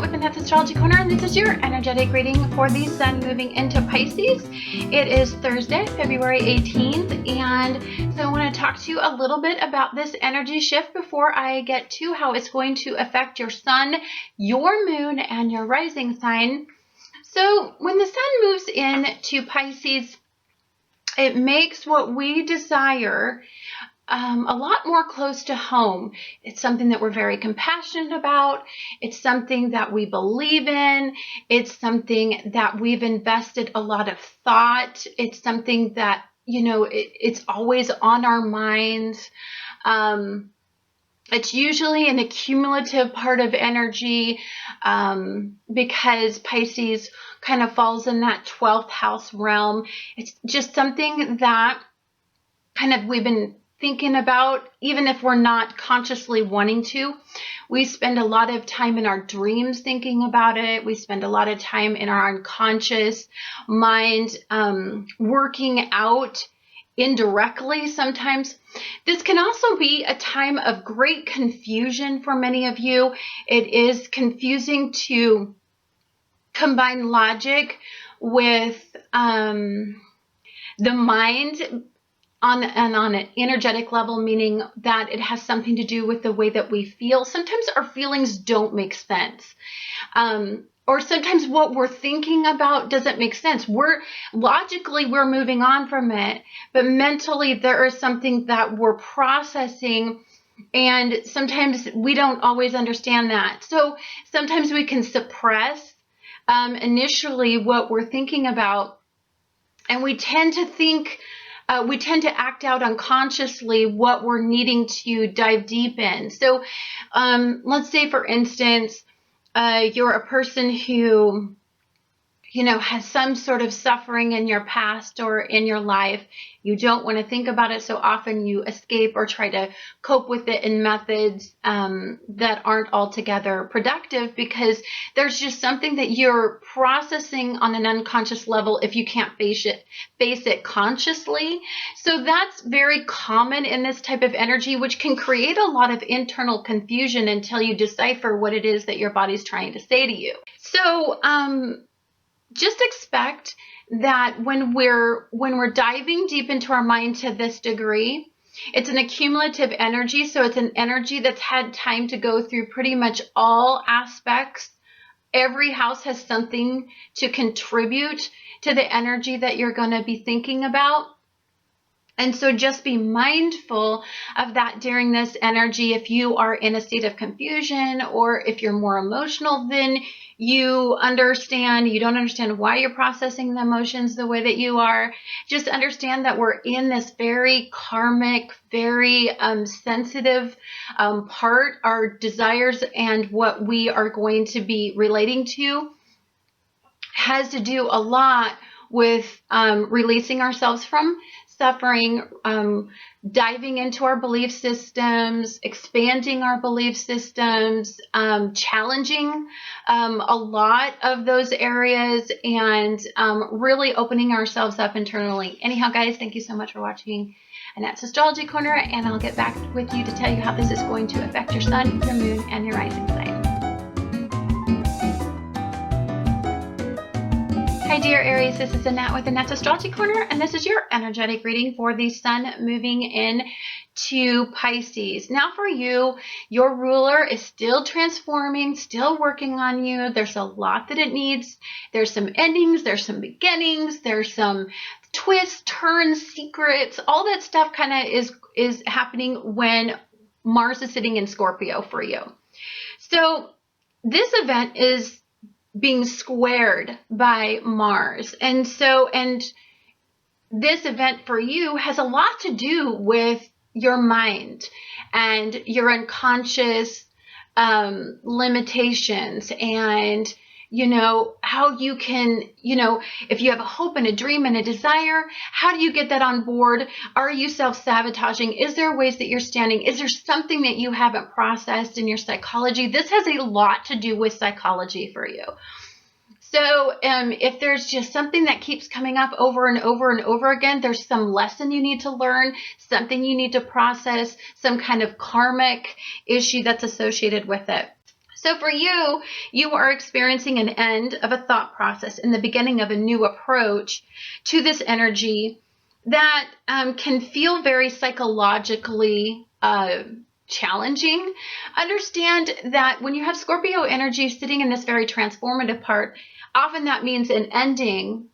with Annette's Astrology Corner, and this is your energetic reading for the Sun moving into Pisces. It is Thursday, February 18th, and so I want to talk to you a little bit about this energy shift before I get to how it's going to affect your Sun, your Moon, and your rising sign. So when the Sun moves into Pisces, it makes what we desire a lot more close to home. It's something that we're very compassionate about. It's something that we believe in. It's something that we've invested a lot of thought. It's something that, it's always on our minds. It's usually an accumulative part of energy because Pisces kind of falls in that 12th house realm. It's just something that kind of we've been thinking about, even if we're not consciously wanting to. We spend a lot of time in our dreams thinking about it. We spend a lot of time in our unconscious mind working out indirectly sometimes. This can also be a time of great confusion for many of you. It is confusing to combine logic with the mind on an energetic level, meaning that it has something to do with the way that we feel. Sometimes our feelings don't make sense. Or sometimes what we're thinking about doesn't make sense. Logically we're moving on from it, but mentally there is something that we're processing, and sometimes we don't always understand that. So sometimes we can suppress initially what we're thinking about, and we tend to act out unconsciously what we're needing to dive deep in. So let's say, for instance, you're a person who, has some sort of suffering in your past or in your life. You don't want to think about it so often. You escape or try to cope with it in methods that aren't altogether productive, because there's just something that you're processing on an unconscious level if you can't face it consciously. So that's very common in this type of energy, which can create a lot of internal confusion until you decipher what it is that your body's trying to say to you. So just expect that when we're diving deep into our mind to this degree, it's an accumulative energy. So it's an energy that's had time to go through pretty much all aspects. Every house has something to contribute to the energy that you're going to be thinking about. And so just be mindful of that during this energy. If you are in a state of confusion, or if you're more emotional than you don't understand why you're processing the emotions the way that you are, just understand that we're in this very karmic, very sensitive part. Our desires and what we are going to be relating to has to do a lot with releasing ourselves from suffering, diving into our belief systems, expanding our belief systems, challenging a lot of those areas, and really opening ourselves up internally. Anyhow, guys, thank you so much for watching Annette's Astrology Corner, and I'll get back with you to tell you how this is going to affect your Sun, your Moon, and your rising sign. Hi dear Aries, this is Annette with Annette's Astrology Corner, and this is your energetic reading for the Sun moving in to Pisces. Now for you, your ruler is still transforming, still working on you. There's a lot that it needs. There's some endings, there's some beginnings, there's some twists, turns, secrets. All that stuff kind of is happening when Mars is sitting in Scorpio for you. So this event is being squared by Mars. And this event for you has a lot to do with your mind and your unconscious limitations, and how you can, if you have a hope and a dream and a desire, how do you get that on board? Are you self-sabotaging? Is there ways that you're standing? Is there something that you haven't processed in your psychology? This has a lot to do with psychology for you. So if there's just something that keeps coming up over and over and over again, there's some lesson you need to learn, something you need to process, some kind of karmic issue that's associated with it. So for you, you are experiencing an end of a thought process and the beginning of a new approach to this energy that can feel very psychologically challenging. Understand that when you have Scorpio energy sitting in this very transformative part, often that means an ending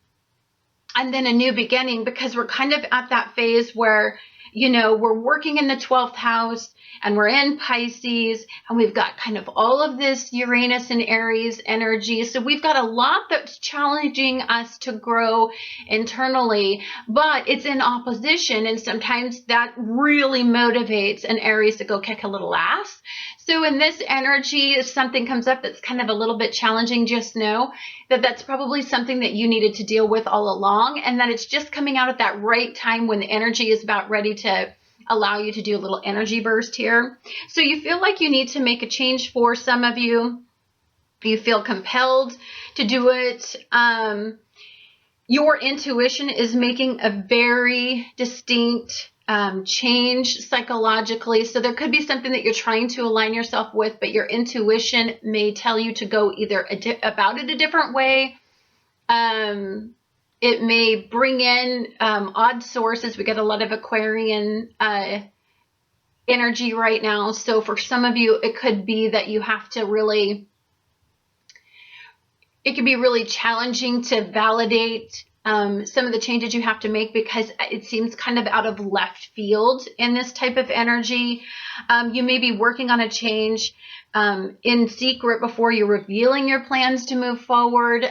and then a new beginning, because we're kind of at that phase where, you know, we're working in the 12th house and we're in Pisces and we've got kind of all of this Uranus and Aries energy. So we've got a lot that's challenging us to grow internally, but it's in opposition. And sometimes that really motivates an Aries to go kick a little ass. So in this energy, if something comes up that's kind of a little bit challenging, just know that that's probably something that you needed to deal with all along, and that it's just coming out at that right time when the energy is about ready to allow you to do a little energy burst here. So you feel like you need to make a change. For some of you, you feel compelled to do it. Your intuition is making a very distinct change psychologically. So there could be something that you're trying to align yourself with, but your intuition may tell you to go either about it a different way. It may bring in odd sources. We get a lot of Aquarian energy right now. So for some of you, it could be that you have to really, it can be really challenging to validate some of the changes you have to make, because it seems kind of out of left field in this type of energy. You may be working on a change in secret before you're revealing your plans to move forward.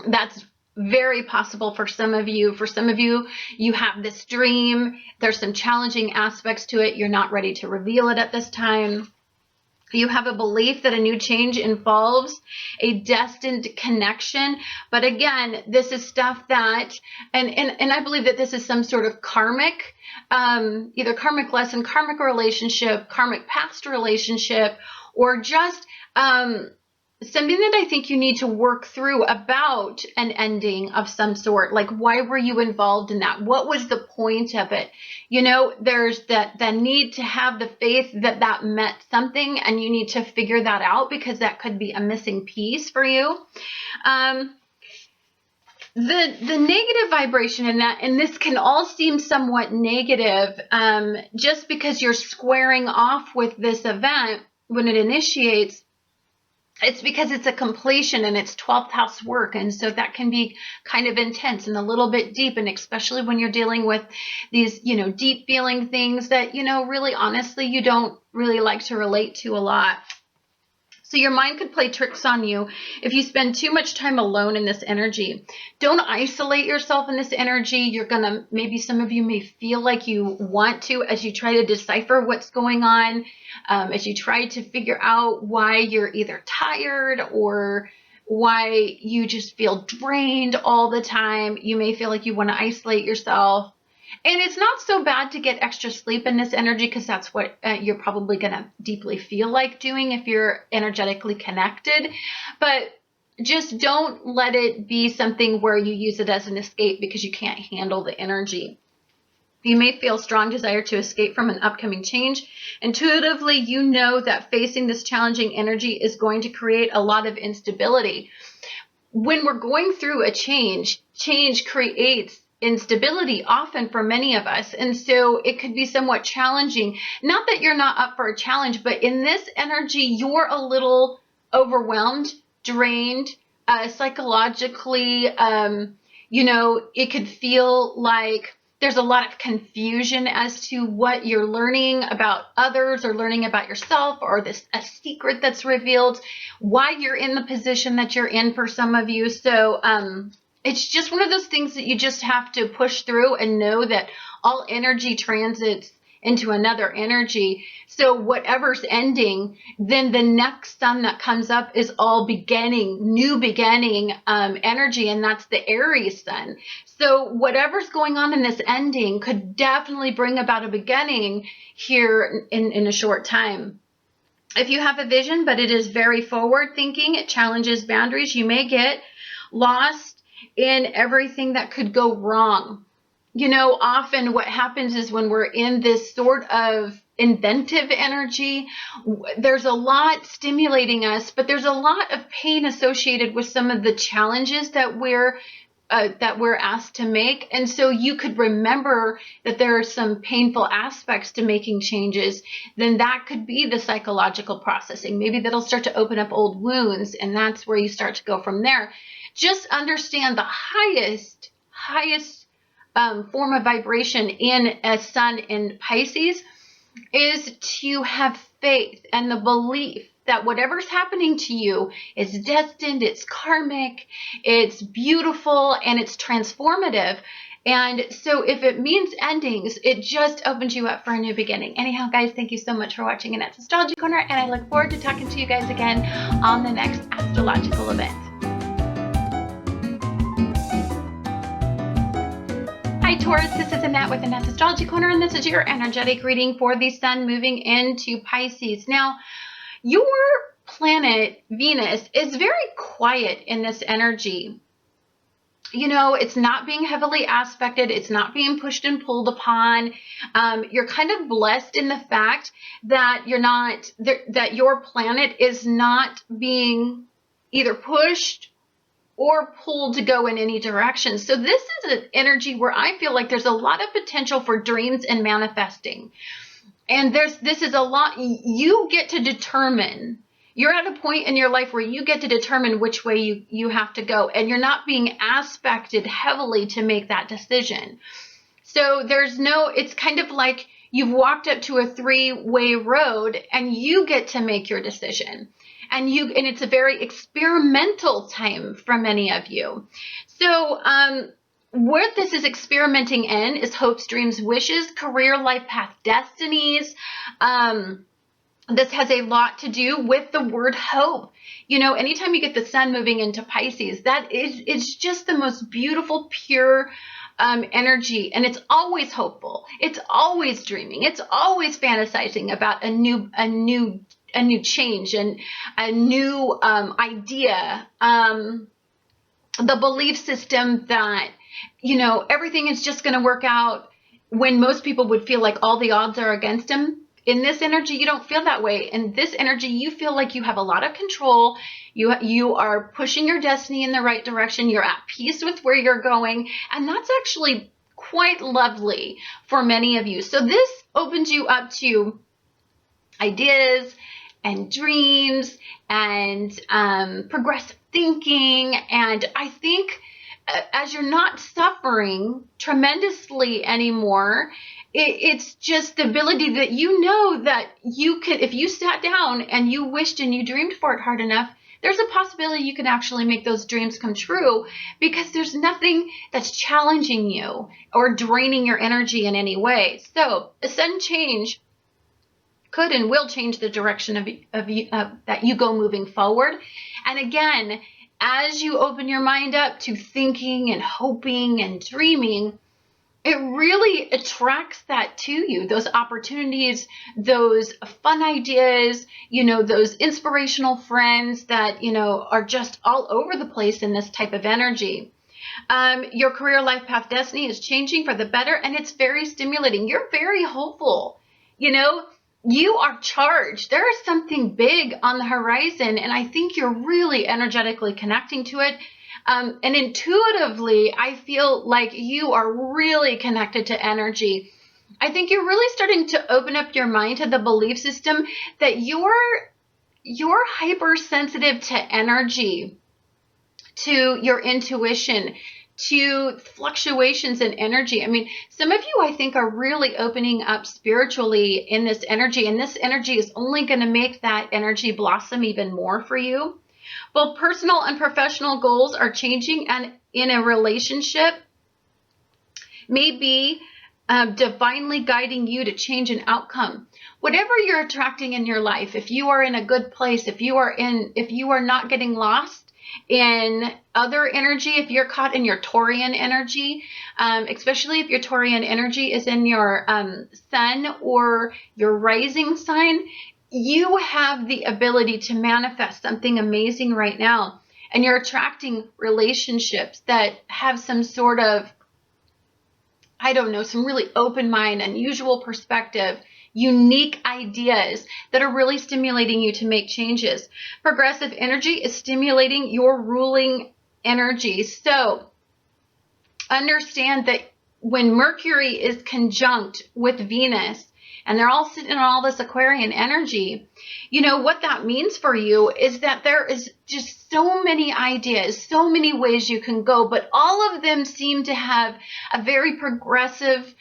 That's very possible for some of you. For some of you, you have this dream. There's some challenging aspects to it. You're not ready to reveal it at this time. You have a belief that a new change involves a destined connection. But again, this is stuff that, and I believe that this is some sort of karmic, either karmic lesson, karmic relationship, karmic past relationship, or just something that I think you need to work through about an ending of some sort. Like, why were you involved in that? What was the point of it? You know, there's the need to have the faith that that meant something, and you need to figure that out, because that could be a missing piece for you. The negative vibration in that, and this can all seem somewhat negative, just because you're squaring off with this event when it initiates. It's because it's a completion and it's 12th house work. And so that can be kind of intense and a little bit deep. And especially when you're dealing with these, you know, deep feeling things that, you know, really honestly, you don't really like to relate to a lot. So your mind could play tricks on you if you spend too much time alone in this energy. Don't isolate yourself in this energy. You're going to, maybe some of you may feel like you want to, as you try to decipher what's going on, as you try to figure out why you're either tired or why you just feel drained all the time. You may feel like you want to isolate yourself. And it's not so bad to get extra sleep in this energy, because that's what you're probably going to deeply feel like doing if you're energetically connected. But just don't let it be something where you use it as an escape because you can't handle the energy. You may feel strong desire to escape from an upcoming change. Intuitively, you know that facing this challenging energy is going to create a lot of instability. When we're going through a change creates instability often for many of us. And so it could be somewhat challenging. Not that you're not up for a challenge, but in this energy, you're a little overwhelmed, drained, psychologically, you know, it could feel like there's a lot of confusion as to what you're learning about others or learning about yourself, or a secret that's revealed, why you're in the position that you're in for some of you. So, it's just one of those things that you just have to push through and know that all energy transits into another energy. So whatever's ending, then the next sun that comes up is all beginning, new beginning energy, and that's the Aries sun. So whatever's going on in this ending could definitely bring about a beginning here in a short time. If you have a vision, but it is very forward thinking, it challenges boundaries, you may get lost in everything that could go wrong. you know, often what happens is when we're in this sort of inventive energy, there's a lot stimulating us, but there's a lot of pain associated with some of the challenges that we're asked to make. And so you could remember that there are some painful aspects to making changes. Then that could be the psychological processing. Maybe that'll start to open up old wounds, and that's where you start to go from there. Just understand the highest form of vibration in a sun in Pisces is to have faith and the belief that whatever's happening to you is destined, it's karmic, it's beautiful, and it's transformative. And so if it means endings, it just opens you up for a new beginning. Anyhow, guys, thank you so much for watching Annette's Astrology Corner, and I look forward to talking to you guys again on the next astrological event. Hi Taurus, this is Annette with Annette's Astrology Corner, and this is your energetic reading for the sun moving into Pisces. Now, your planet, Venus, is very quiet in this energy. You know, it's not being heavily aspected. It's not being pushed and pulled upon. You're kind of blessed in the fact that that your planet is not being either pushed or pulled to go in any direction. So this is an energy where I feel like there's a lot of potential for dreams and manifesting. And this is a lot you get to determine. You're at a point in your life where you get to determine which way you have to go, and you're not being aspected heavily to make that decision. So it's kind of like you've walked up to a three-way road and you get to make your decision. And it's a very experimental time for many of you. So what this is experimenting in is hopes, dreams, wishes, career, life path, destinies. This has a lot to do with the word hope. You know, anytime you get the sun moving into Pisces, it's just the most beautiful, pure energy, and it's always hopeful. It's always dreaming. It's always fantasizing about a new change and a new idea. The belief system that, you know, everything is just going to work out when most people would feel like all the odds are against them. In this energy, you don't feel that way. In this energy, you feel like you have a lot of control. You are pushing your destiny in the right direction. You're at peace with where you're going. And that's actually quite lovely for many of you. So this opens you up to ideas and dreams and progressive thinking. And I think as you're not suffering tremendously anymore, it's just the ability that you know that you could, if you sat down and you wished and you dreamed for it hard enough, there's a possibility you can actually make those dreams come true, because there's nothing that's challenging you or draining your energy in any way. So a sudden change could and will change the direction that you go moving forward. And again, as you open your mind up to thinking and hoping and dreaming, it really attracts that to you, those opportunities, those fun ideas, you know, those inspirational friends that, you know, are just all over the place in this type of energy. Your career, life path, destiny is changing for the better, and it's very stimulating. You're very hopeful. You know, you are charged. There is something big on the horizon, and I think you're really energetically connecting to it. And intuitively, I feel like you are really connected to energy. I think you're really starting to open up your mind to the belief system that you're hypersensitive to energy, to your intuition, to fluctuations in energy. I mean, some of you, I think, are really opening up spiritually in this energy, and this energy is only going to make that energy blossom even more for you. Both personal and professional goals are changing, and in a relationship may be divinely guiding you to change an outcome. Whatever you're attracting in your life, if you are in a good place, if you are not getting lost in other energy, if you're caught in your Taurian energy, especially if your Taurian energy is in your sun or your rising sign, you have the ability to manifest something amazing right now. And you're attracting relationships that have some sort of I don't know, some really open mind, unusual perspective, unique ideas that are really stimulating you to make changes. Progressive energy is stimulating your ruling energy. So understand that when Mercury is conjunct with Venus, and they're all sitting in all this Aquarian energy, you know, what that means for you is that there is just so many ideas, so many ways you can go, but all of them seem to have a very progressive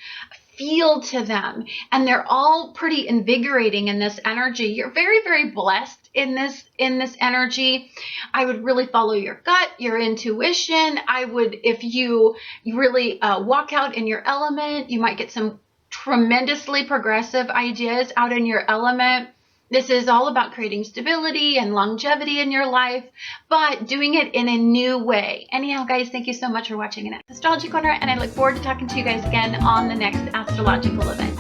feel to them, and they're all pretty invigorating in this energy. You're very, very blessed in this energy. I would really follow your gut, your intuition. I would, if you really walk out in your element, you might get some tremendously progressive ideas out in your element. This is all about creating stability and longevity in your life, but doing it in a new way. Anyhow, guys, thank you so much for watching Annette's Astrology Corner, and I look forward to talking to you guys again on the next astrological event.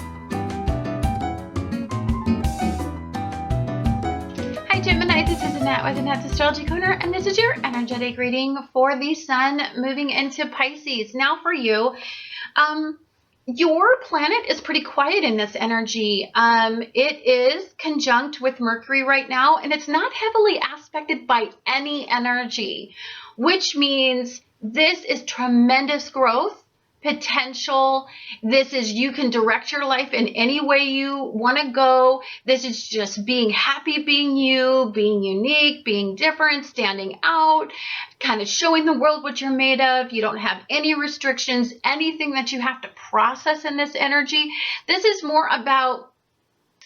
Hi, Gemini. This is Annette with Annette's Astrology Corner, and this is your energetic reading for the Sun moving into Pisces. Now for you, your planet is pretty quiet in this energy. It is conjunct with Mercury right now, and it's not heavily aspected by any energy, which means this is tremendous growth potential. This is, you can direct your life in any way you want to go. This is just being happy, being you, being unique, being different, standing out, kind of showing the world what you're made of. You don't have any restrictions, anything that you have to process in this energy. This is more about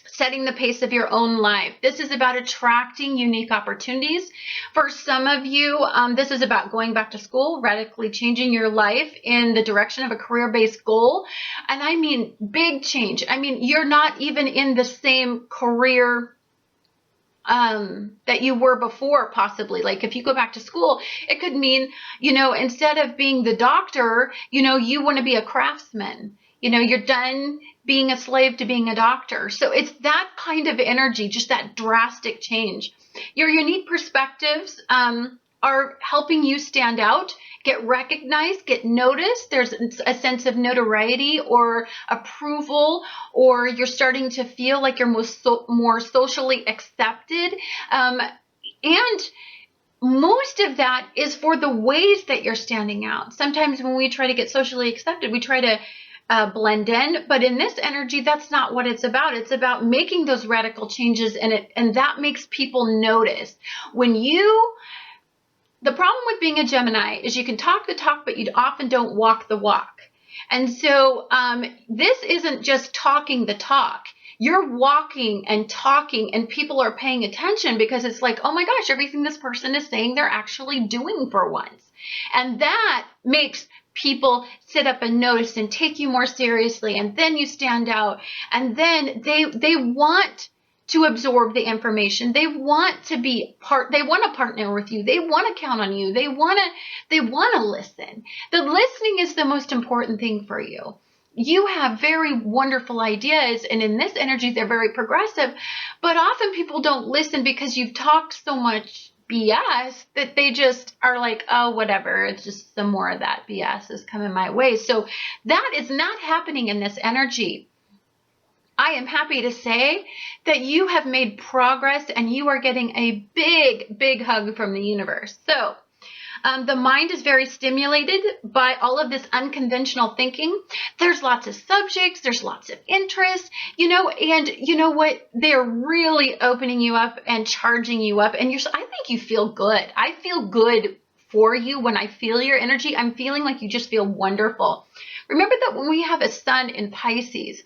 setting the pace of your own life. This is about attracting unique opportunities. For some of you, this is about going back to school, radically changing your life in the direction of a career-based goal. And I mean big change. I mean, you're not even in the same career that you were before, possibly. Like if you go back to school, it could mean, you know, instead of being the doctor, you know, you want to be a craftsman. You know, you're done being a slave to being a doctor. So it's that kind of energy, just that drastic change. Your unique perspectives are helping you stand out, get recognized, get noticed. There's a sense of notoriety or approval, or you're starting to feel like you're more socially accepted. And most of that is for the ways that you're standing out. Sometimes when we try to get socially accepted, we try to blend in, but in this energy, that's not what it's about. It's about making those radical changes, and that makes people notice. The problem with being a Gemini is you can talk the talk, but you often don't walk the walk. And so this isn't just talking the talk. You're walking and talking, and people are paying attention because it's like, oh my gosh, everything this person is saying, they're actually doing for once. And that makes people sit up and notice and take you more seriously, and then you stand out, and then they want to absorb the information. They want to be they want to partner with you. They want to count on you. They want to listen. The listening is the most important thing for you. You have very wonderful ideas, and in this energy, they're very progressive, but often people don't listen because you've talked so much BS that they just are like, oh, whatever, it's just some more of that BS is coming my way. So that is not happening in this energy. I am happy to say that you have made progress, and you are getting a big, big hug from the universe. So the mind is very stimulated by all of this unconventional thinking. There's lots of subjects, there's lots of interest, you know, and you know what? They're really opening you up and charging you up, and I think you feel good. I feel good for you when I feel your energy. I'm feeling like you just feel wonderful. Remember that when we have a sun in Pisces,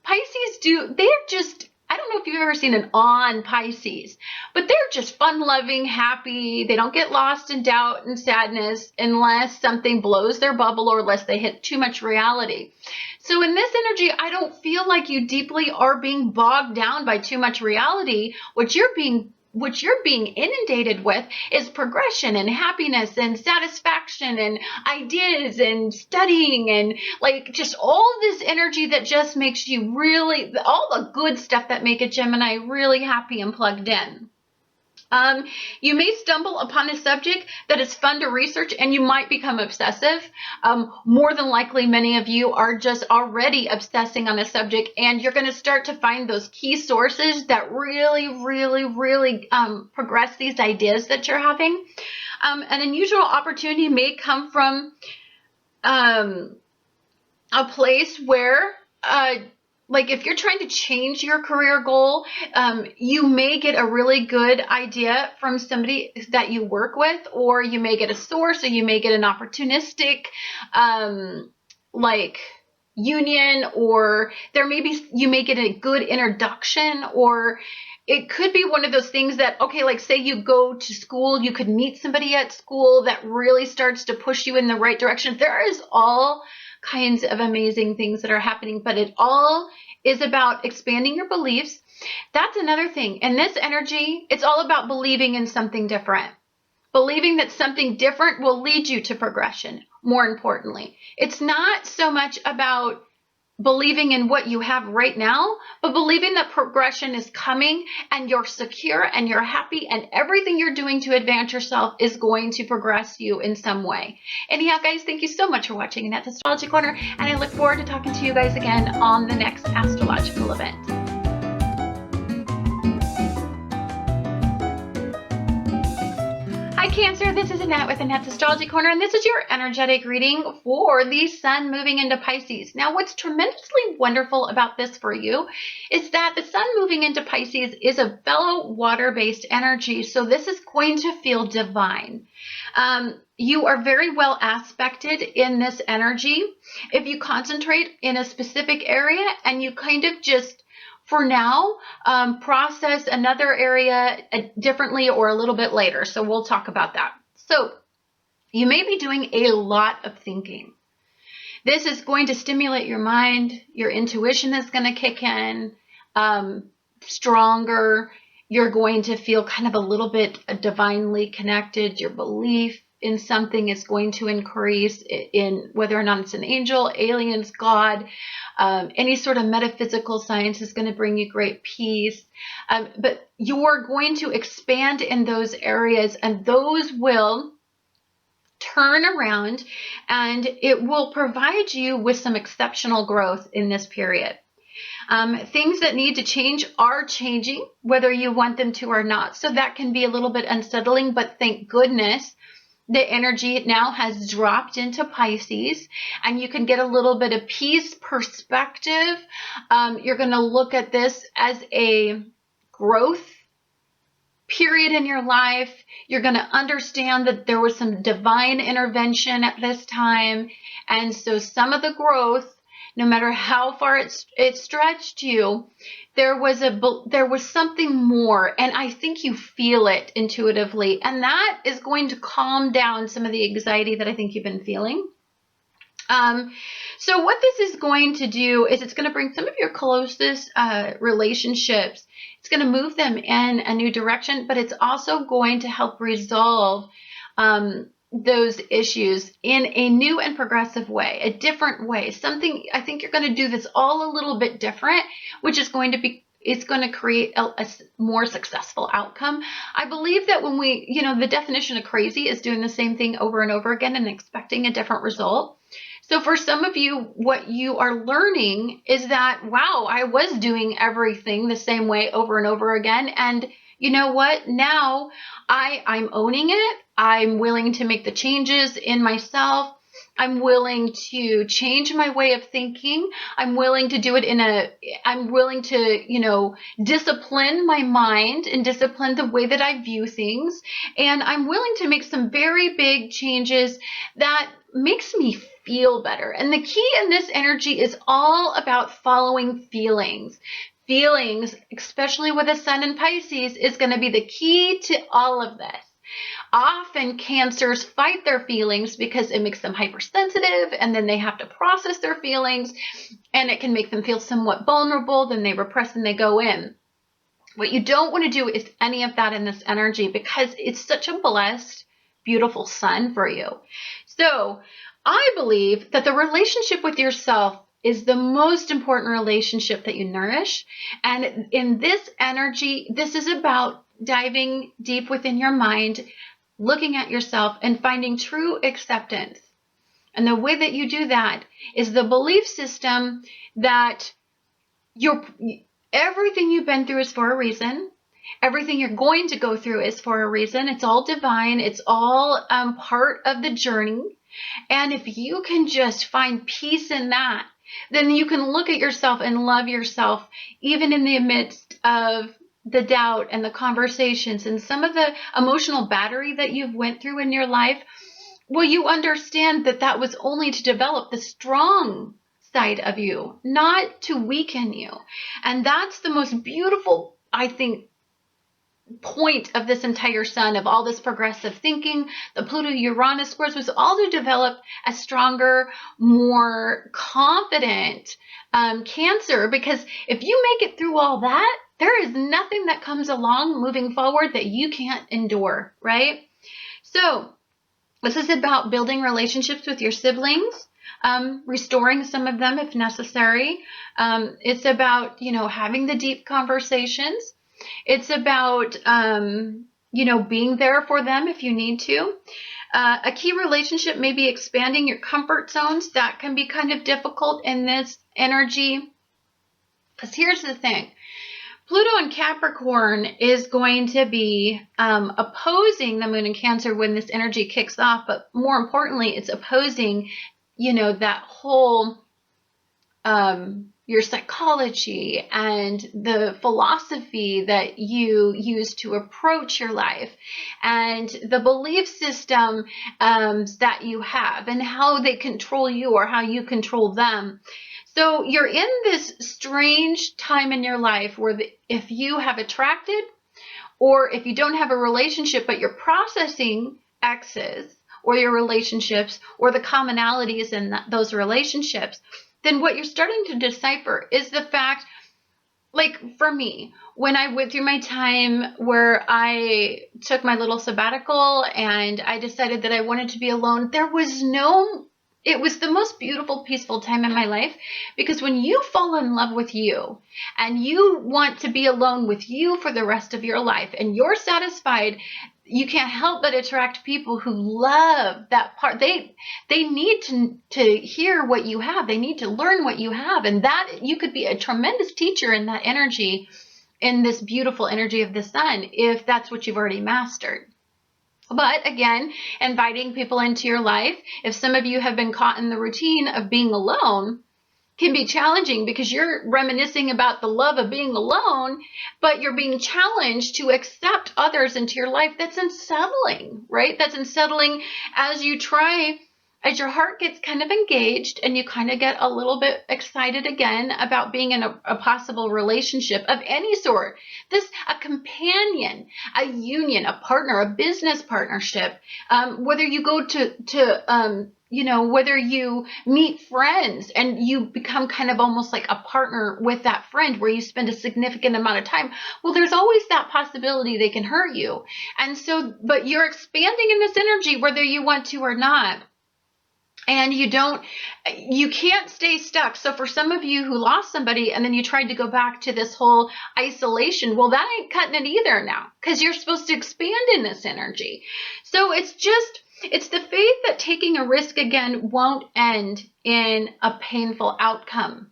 they're just, I don't know if you've ever seen an on Pisces, but they're just fun-loving, happy. They don't get lost in doubt and sadness unless something blows their bubble or unless they hit too much reality. So in this energy, I don't feel like you deeply are being bogged down by too much reality. What you're being inundated with is progression and happiness and satisfaction and ideas and studying and like just all this energy that just makes you really, all the good stuff that make a Gemini really happy and plugged in. You may stumble upon a subject that is fun to research and you might become obsessive. More than likely, many of you are just already obsessing on a subject, and you're going to start to find those key sources that really progress these ideas that you're having. An unusual opportunity may come from a place where like if you're trying to change your career goal, you may get a really good idea from somebody that you work with, or you may get a source, or you may get an opportunistic like union, or you may get a good introduction, or it could be one of those things that, okay, like say you go to school, you could meet somebody at school that really starts to push you in the right direction. There is all kinds of amazing things that are happening, but it all is about expanding your beliefs. That's another thing. In this energy, it's all about believing in something different. Believing that something different will lead you to progression, more importantly. It's not so much about believing in what you have right now, but believing that progression is coming and you're secure and you're happy and everything you're doing to advance yourself is going to progress you in some way. Anyhow, guys, thank you so much for watching Annette's Astrology Corner, and I look forward to talking to you guys again on the next astrological event. Hi Cancer, this is Annette with Annette's Astrology Corner, and this is your energetic reading for the Sun moving into Pisces. Now, what's tremendously wonderful about this for you is that the Sun moving into Pisces is a fellow water-based energy, so this is going to feel divine. You are very well aspected in this energy. If you concentrate in a specific area and you kind of just for now, process another area differently or a little bit later. So we'll talk about that. So you may be doing a lot of thinking. This is going to stimulate your mind. Your intuition is going to kick in stronger. You're going to feel kind of a little bit divinely connected. Your belief in something is going to increase in whether or not it's an angel, aliens, God. Any sort of metaphysical science is going to bring you great peace. But you're going to expand in those areas, and those will turn around, and it will provide you with some exceptional growth in this period. Things that need to change are changing, whether you want them to or not. So that can be a little bit unsettling, but thank goodness the energy now has dropped into Pisces, and you can get a little bit of peace perspective. You're going to look at this as a growth period in your life. You're going to understand that there was some divine intervention at this time, and so some of the growth, no matter how far it stretched you, there was something more, and I think you feel it intuitively, and that is going to calm down some of the anxiety that I think you've been feeling. So what this is going to do is it's going to bring some of your closest relationships. It's going to move them in a new direction, but it's also going to help resolve those issues in a new and progressive way, a different way. Something, I think you're going to do this all a little bit different, which is going to be, it's going to create a more successful outcome. I believe that when we, the definition of crazy is doing the same thing over and over again and expecting a different result. So for some of you, what you are learning is that, wow, I was doing everything the same way over and over again. And you know what? Now I'm owning it. I'm willing to make the changes in myself. I'm willing to change my way of thinking. I'm willing to do it I'm willing to, discipline my mind and discipline the way that I view things. And I'm willing to make some very big changes that makes me feel better. And the key in this energy is all about following feelings. Feelings, especially with the Sun in Pisces, is going to be the key to all of this. Often Cancers fight their feelings because it makes them hypersensitive, and then they have to process their feelings, and it can make them feel somewhat vulnerable. Then they repress and they go in. What you don't want to do is any of that in this energy, because it's such a blessed, beautiful Sun for you. So I believe that the relationship with yourself is the most important relationship that you nourish. And in this energy, this is about diving deep within your mind, looking at yourself and finding true acceptance. And the way that you do that is the belief system that everything you've been through is for a reason. Everything you're going to go through is for a reason. It's all divine. It's all part of the journey. And if you can just find peace in that, then you can look at yourself and love yourself, even in the midst of the doubt and the conversations and some of the emotional battery that you've went through in your life. Well, you understand that that was only to develop the strong side of you, not to weaken you. And that's the most beautiful, I think, point of this entire sun, of all this progressive thinking. The Pluto-Uranus squares was all to develop a stronger, more confident Cancer, because if you make it through all that, there is nothing that comes along moving forward that you can't endure, right? So this is about building relationships with your siblings, restoring some of them if necessary. It's about, having the deep conversations. It's about, being there for them if you need to. A key relationship may be expanding your comfort zones. That can be kind of difficult in this energy. Because here's the thing. Pluto in Capricorn is going to be opposing the moon in Cancer when this energy kicks off. But more importantly, it's opposing, that whole your psychology and the philosophy that you use to approach your life and the belief system that you have and how they control you or how you control them. So you're in this strange time in your life where if you have attracted or if you don't have a relationship but you're processing exes or your relationships or the commonalities in those relationships, then what you're starting to decipher is the fact, like for me, when I went through my time where I took my little sabbatical and I decided that I wanted to be alone, it was the most beautiful, peaceful time in my life, because when you fall in love with you and you want to be alone with you for the rest of your life and you're satisfied, you can't help but attract people who love that part. They need to hear what you have. They need to learn what you have. And that you could be a tremendous teacher in that energy, in this beautiful energy of the sun, if that's what you've already mastered. But again, inviting people into your life, if some of you have been caught in the routine of being alone, can be challenging because you're reminiscing about the love of being alone, but you're being challenged to accept others into your life. That's unsettling, right? That's unsettling as your heart gets kind of engaged and you kind of get a little bit excited again about being in a possible relationship of any sort. A companion, a union, a partner, a business partnership, whether you go whether you meet friends and you become kind of almost like a partner with that friend where you spend a significant amount of time. Well, there's always that possibility they can hurt you. And so, but you're expanding in this energy whether you want to or not. And you can't stay stuck. So for some of you who lost somebody and then you tried to go back to this whole isolation, well, that ain't cutting it either now, because you're supposed to expand in this energy. So it's the faith that taking a risk again won't end in a painful outcome.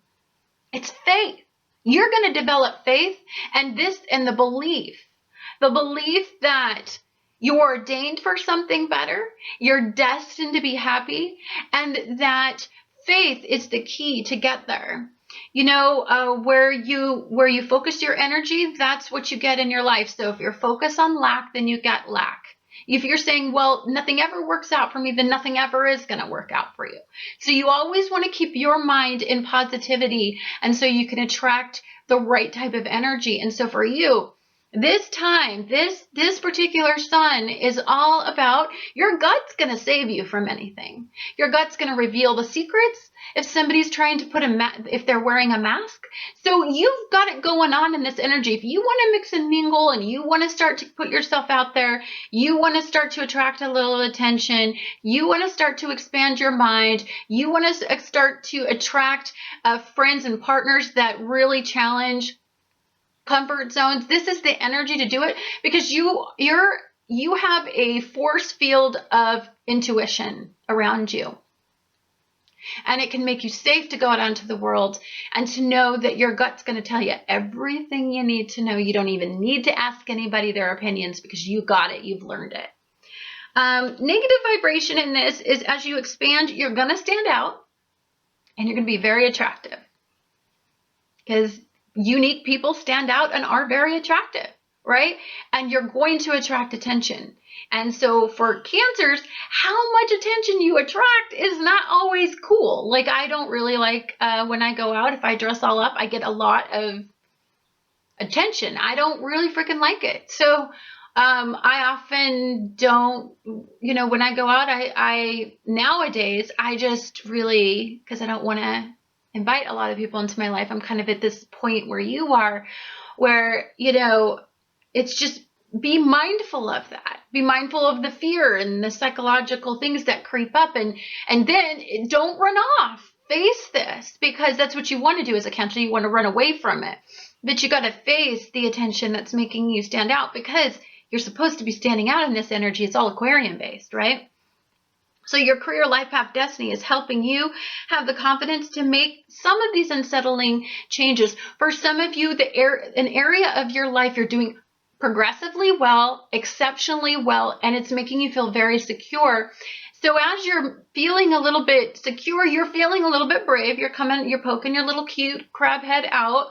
It's faith. You're going to develop faith and the belief that you're ordained for something better, you're destined to be happy, and that faith is the key to get there. Where you focus your energy, that's what you get in your life. So if you're focused on lack, then you get lack. If you're saying, well, nothing ever works out for me, then nothing ever is going to work out for you. So you always want to keep your mind in positivity, and so you can attract the right type of energy. And so for you, this time, this particular sun is all about your gut's going to save you from anything. Your gut's going to reveal the secrets if somebody's trying to if they're wearing a mask. So you've got it going on in this energy. If you want to mix and mingle and you want to start to put yourself out there, you want to start to attract a little attention, you want to start to expand your mind, you want to start to attract friends and partners that really challenge comfort zones. This is the energy to do it because you have a force field of intuition around you. And it can make you safe to go out onto the world and to know that your gut's going to tell you everything you need to know. You don't even need to ask anybody their opinions because you got it. You've learned it. Negative vibration in this is as you expand, you're going to stand out and you're going to be very attractive because unique people stand out and are very attractive, right? And you're going to attract attention. And so for Cancers, how much attention you attract is not always cool. Like I don't really like when I go out, if I dress all up, I get a lot of attention. I don't really freaking like it. So I often don't, you know, when I go out, I nowadays, I just really, because I don't want to invite a lot of people into my life. I'm kind of at this point where you are, where, you know, it's just be mindful of that. Be mindful of the fear and the psychological things that creep up, and then don't run off. Face this, because that's what you want to do as a Cancer. You want to run away from it, but you got to face the attention that's making you stand out, because you're supposed to be standing out in this energy. It's all Aquarian based, right? So your career, life path, destiny is helping you have the confidence to make some of these unsettling changes. For some of you, an area of your life you're doing progressively well, exceptionally well, and it's making you feel very secure. So as you're feeling a little bit secure, you're feeling a little bit brave, you're poking your little cute crab head out.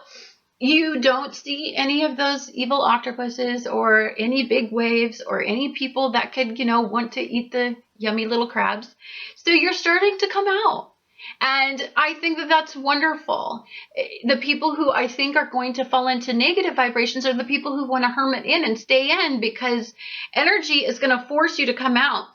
You don't see any of those evil octopuses or any big waves or any people that could, you know, want to eat the yummy little crabs. So you're starting to come out. And I think that that's wonderful. The people who I think are going to fall into negative vibrations are the people who want to hermit in and stay in, because energy is going to force you to come out.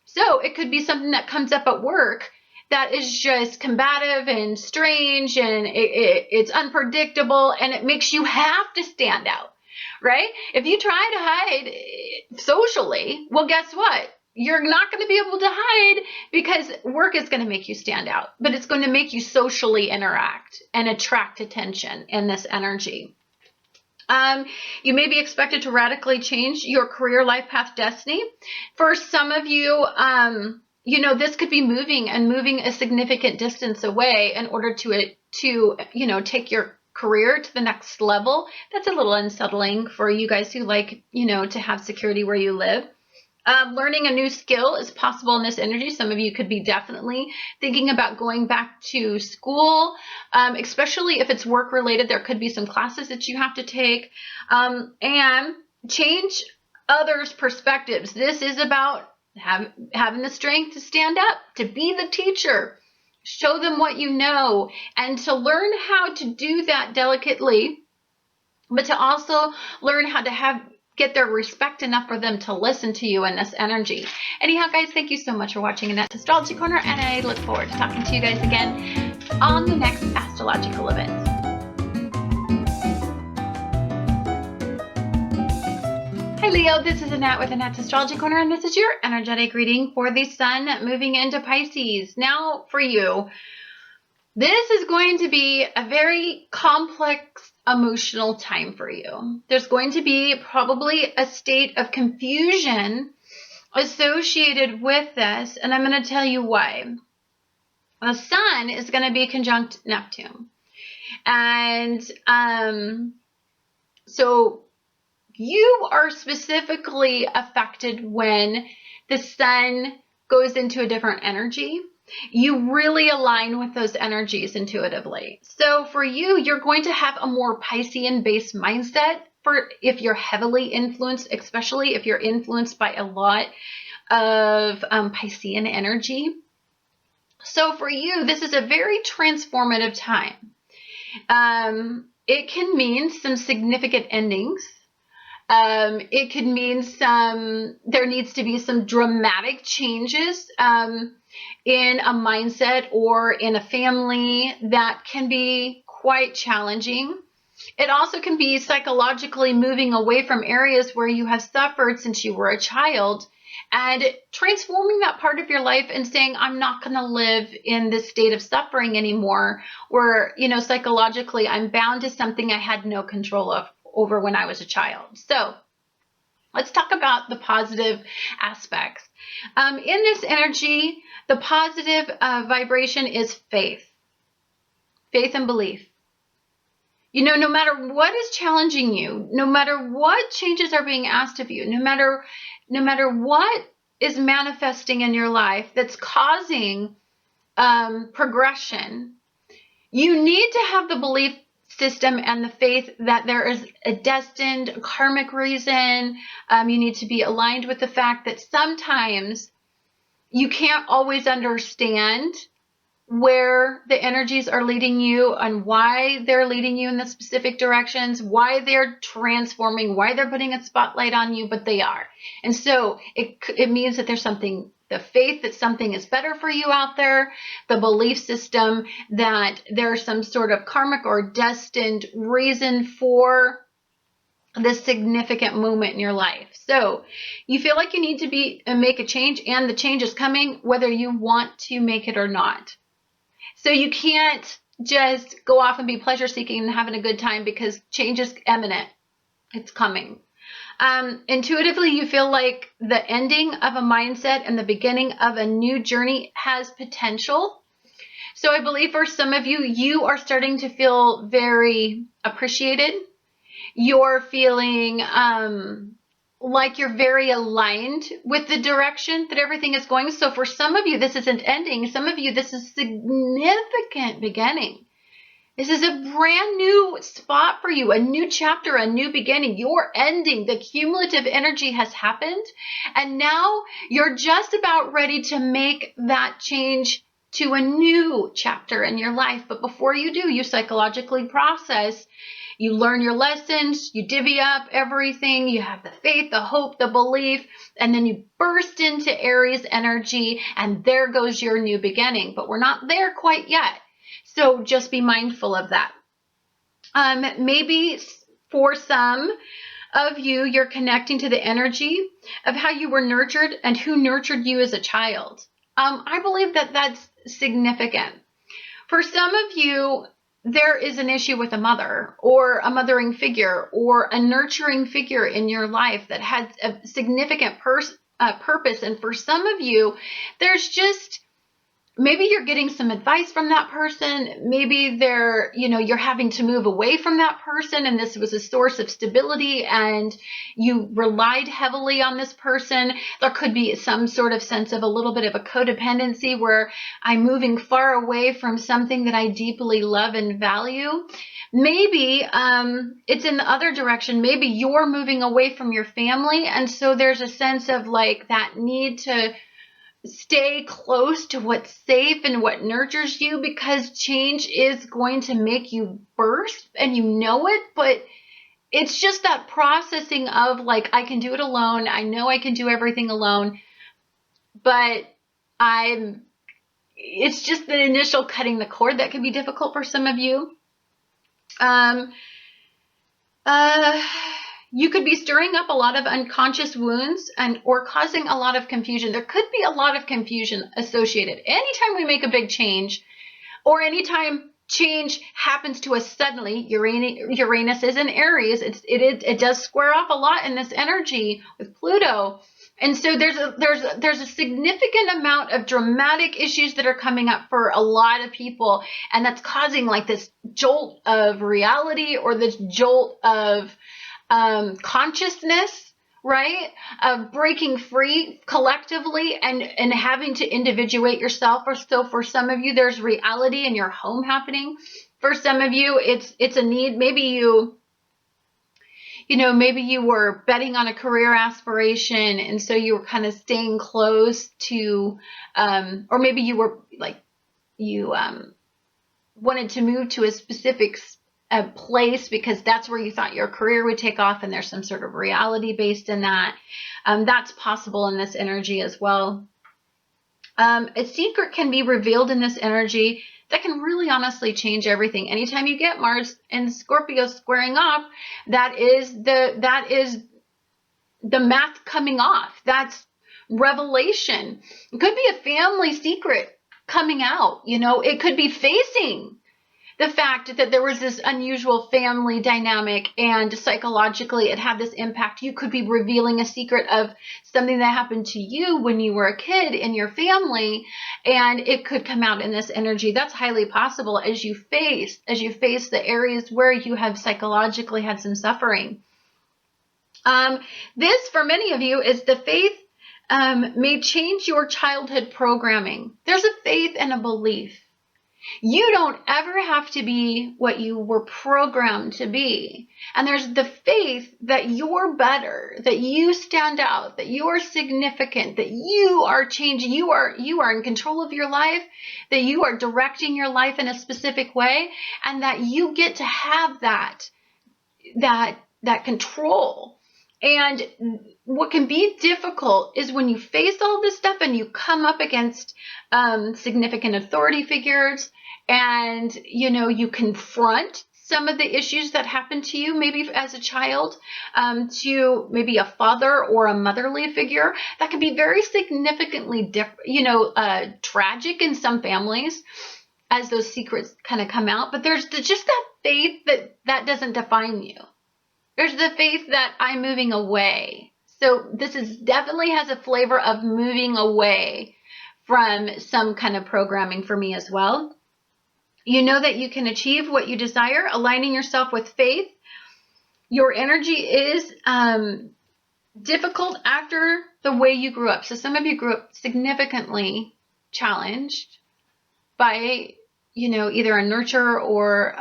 So it could be something that comes up at work that is just combative and strange, and it's unpredictable, and it makes you have to stand out, right? If you try to hide socially, well, guess what? You're not going to be able to hide, because work is going to make you stand out, but it's going to make you socially interact and attract attention in this energy. You may be expected to radically change your career, life path, destiny. For some of you, you know, this could be moving a significant distance away in order to you know, take your career to the next level. That's a little unsettling for you guys who like, you know, to have security where you live. Learning a new skill is possible in this energy. Some of you could be definitely thinking about going back to school, especially if it's work related. There could be some classes that you have to take, and change others' perspectives. This is about having the strength to stand up, to be the teacher, show them what you know, and to learn how to do that delicately, but to also learn how to get their respect enough for them to listen to you in this energy. Anyhow, guys, thank you so much for watching Annette's Astrology Corner, and I look forward to talking to you guys again on the next astrological event. Hi Leo, this is Annette with Annette's Astrology Corner, and this is your energetic reading for the Sun moving into Pisces. Now for you, this is going to be a very complex emotional time for you. There's going to be probably a state of confusion associated with this, and I'm going to tell you why. The Sun is going to be conjunct Neptune, and so you are specifically affected when the Sun goes into a different energy. You really align with those energies intuitively. So for you, you're going to have a more Piscean-based mindset for if you're heavily influenced, especially if you're influenced by a lot of Piscean energy. So for you, this is a very transformative time. It can mean some significant endings. It could mean there needs to be some dramatic changes in a mindset or in a family that can be quite challenging. It also can be psychologically moving away from areas where you have suffered since you were a child and transforming that part of your life and saying, I'm not going to live in this state of suffering anymore, where, you know, psychologically I'm bound to something I had no control over when I was a child. So let's talk about the positive aspects. In this energy, the positive vibration is faith. Faith and belief. You know, no matter what is challenging you, no matter what changes are being asked of you, no matter what is manifesting in your life that's causing progression, you need to have the belief system and the faith that there is a destined karmic reason. You need to be aligned with the fact that sometimes you can't always understand where the energies are leading you and why they're leading you in the specific directions, why they're transforming, why they're putting a spotlight on you, but they are. And so it means that there's something, the faith that something is better for you out there, the belief system that there's some sort of karmic or destined reason for this significant moment in your life. So you feel like you need to make a change, and the change is coming whether you want to make it or not. So you can't just go off and be pleasure seeking and having a good time because change is imminent. It's coming. Intuitively, you feel like the ending of a mindset and the beginning of a new journey has potential. So I believe for some of you, you are starting to feel very appreciated. You're feeling like you're very aligned with the direction that everything is going. So for some of you, this isn't ending. Some of you, this is significant beginning. This is a brand new spot for you, a new chapter, a new beginning. You're ending. The cumulative energy has happened. And now you're just about ready to make that change to a new chapter in your life. But before you do, you psychologically process. You learn your lessons, you divvy up everything, you have the faith, the hope, the belief, and then you burst into Aries energy, and there goes your new beginning. But we're not there quite yet. So just be mindful of that. Maybe for some of you, you're connecting to the energy of how you were nurtured and who nurtured you as a child. I believe that that's significant. For some of you, there is an issue with a mother or a mothering figure or a nurturing figure in your life that has a significant purpose. And for some of you, there's just, maybe you're getting some advice from that person. Maybe you're having to move away from that person, and this was a source of stability and you relied heavily on this person. There could be some sort of sense of a little bit of a codependency where I'm moving far away from something that I deeply love and value. Maybe it's in the other direction. Maybe you're moving away from your family, and so there's a sense of like that need to stay close to what's safe and what nurtures you, because change is going to make you burst and you know it, but it's just that processing of like, I can do it alone. I know I can do everything alone, but it's just the initial cutting the cord that can be difficult for some of you. You could be stirring up a lot of unconscious wounds or causing a lot of confusion. There could be a lot of confusion associated. Anytime we make a big change, or anytime change happens to us suddenly, Uranus is in Aries. It does square off a lot in this energy with Pluto. And so there's a significant amount of dramatic issues that are coming up for a lot of people, and that's causing like this jolt of reality or this jolt of consciousness, right? Of breaking free collectively and having to individuate yourself. Or so for some of you, there's reality in your home happening. For some of you, it's a need. Maybe maybe you were betting on a career aspiration, and so you were kind of staying close to, or maybe you were like, you wanted to move to a specific place because that's where you thought your career would take off, and there's some sort of reality based in that. That's possible in this energy as well. A secret can be revealed in this energy that can really honestly change everything. Anytime you get Mars and Scorpio squaring off, that is the math coming off. That's revelation. It could be a family secret coming out. It could be facing the fact that there was this unusual family dynamic and psychologically it had this impact. You could be revealing a secret of something that happened to you when you were a kid in your family, and it could come out in this energy. That's highly possible as you face the areas where you have psychologically had some suffering. This, for many of you, is the faith may change your childhood programming. There's a faith and a belief. You don't ever have to be what you were programmed to be. And there's the faith that you're better, that you stand out, that you are significant, that you are changing, you are in control of your life, that you are directing your life in a specific way, and that you get to have that control. And what can be difficult is when you face all this stuff and you come up against significant authority figures, and you confront some of the issues that happened to you, maybe as a child, to maybe a father or a motherly figure that can be very significantly tragic in some families as those secrets kind of come out. But there's just that faith that doesn't define you. There's the faith that I'm moving away. So this definitely has a flavor of moving away from some kind of programming for me as well. You know that you can achieve what you desire, aligning yourself with faith. Your energy is difficult after the way you grew up. So some of you grew up significantly challenged by, either a nurturer or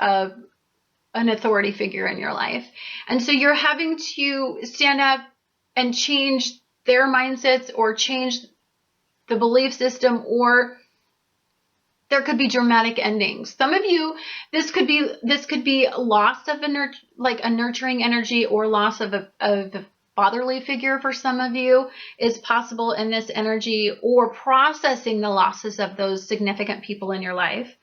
an authority figure in your life. And so you're having to stand up and change their mindsets or change the belief system, or there could be dramatic endings. Some of you, this could be loss of a nurturing energy, or loss of a fatherly figure for some of you is possible in this energy, or processing the losses of those significant people in your life.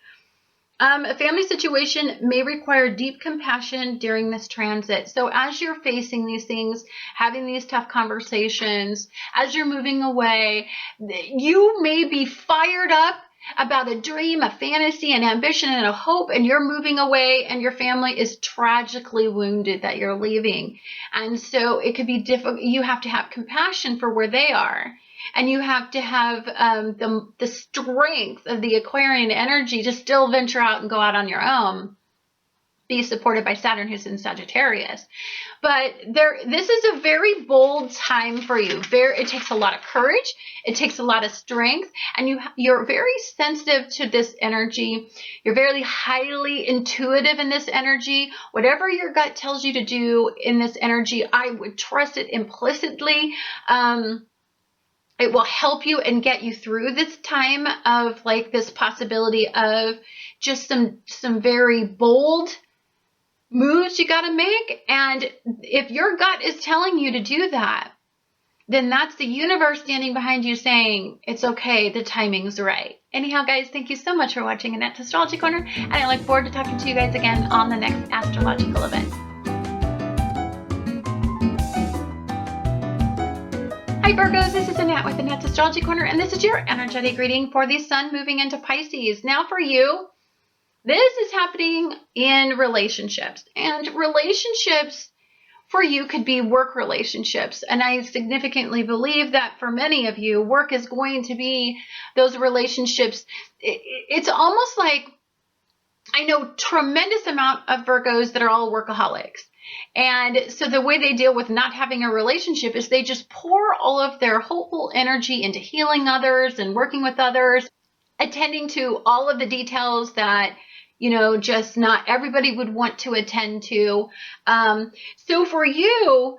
A family situation may require deep compassion during this transit. So as you're facing these things, having these tough conversations, as you're moving away, you may be fired up about a dream, a fantasy, an ambition, and a hope, and you're moving away, and your family is tragically wounded that you're leaving. And so it could be difficult. You have to have compassion for where they are. And you have to have the strength of the Aquarian energy to still venture out and go out on your own. Be supported by Saturn, who's in Sagittarius. But this is a very bold time for you. It takes a lot of courage. It takes a lot of strength. And you're very sensitive to this energy. You're very highly intuitive in this energy. Whatever your gut tells you to do in this energy, I would trust it implicitly. It will help you and get you through this time of this possibility of just some very bold moves you got to make. And if your gut is telling you to do that, then that's the universe standing behind you saying, it's okay, the timing's right. Anyhow, guys, thank you so much for watching Annette's Astrology Corner, and I look forward to talking to you guys again on the next astrological event. Hi Virgos, this is Annette with Annette's Astrology Corner, and this is your energetic reading for the Sun moving into Pisces. Now for you, this is happening in relationships, and relationships for you could be work relationships. And I significantly believe that for many of you, work is going to be those relationships. It's almost like, I know tremendous amount of Virgos that are all workaholics. And so the way they deal with not having a relationship is they just pour all of their hopeful energy into healing others and working with others, attending to all of the details that, just not everybody would want to attend to. So for you,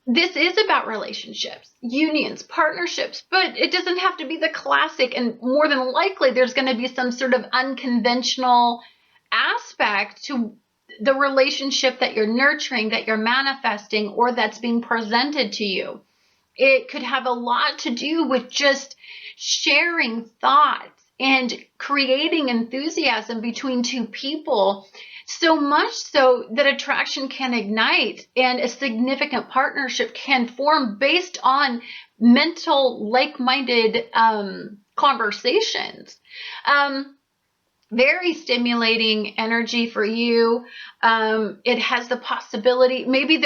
this is about relationships, unions, partnerships, but it doesn't have to be the classic. And more than likely, there's going to be some sort of unconventional aspect to the relationship that you're nurturing, that you're manifesting, or that's being presented to you. It could have a lot to do with just sharing thoughts and creating enthusiasm between two people, so much so that attraction can ignite and a significant partnership can form based on mental, like-minded conversations. Very stimulating energy for you. It has the possibility, maybe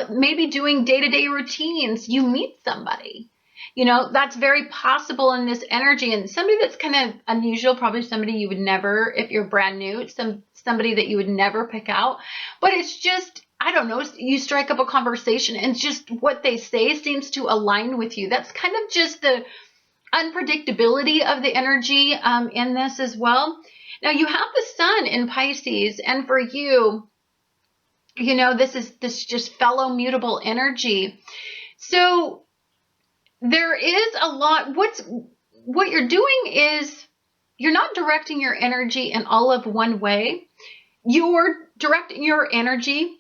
maybe doing day-to-day routines, you meet somebody. You know, that's very possible in this energy, and somebody that's kind of unusual, probably somebody you would never, if you're brand new, somebody that you would never pick out. But it's just, I don't know, you strike up a conversation and just what they say seems to align with you. That's kind of just the unpredictability of the energy in this as well. Now you have the sun in Pisces, and for you, you know, this is just fellow mutable energy. So there is a lot. What you're doing is you're not directing your energy in all of one way. You're directing your energy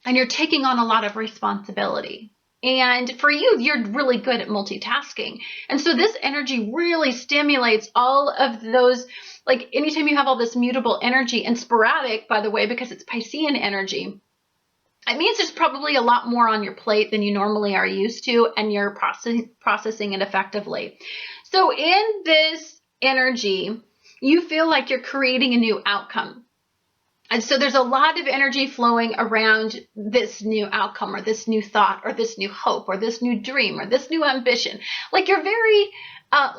and you're taking on a lot of responsibility. And for you, you're really good at multitasking. And so this energy really stimulates all of those, like anytime you have all this mutable energy, and sporadic, by the way, because it's Piscean energy, it means there's probably a lot more on your plate than you normally are used to, and you're processing it effectively. So in this energy, you feel like you're creating a new outcome. And so there's a lot of energy flowing around this new outcome, or this new thought, or this new hope, or this new dream, or this new ambition. Like you're very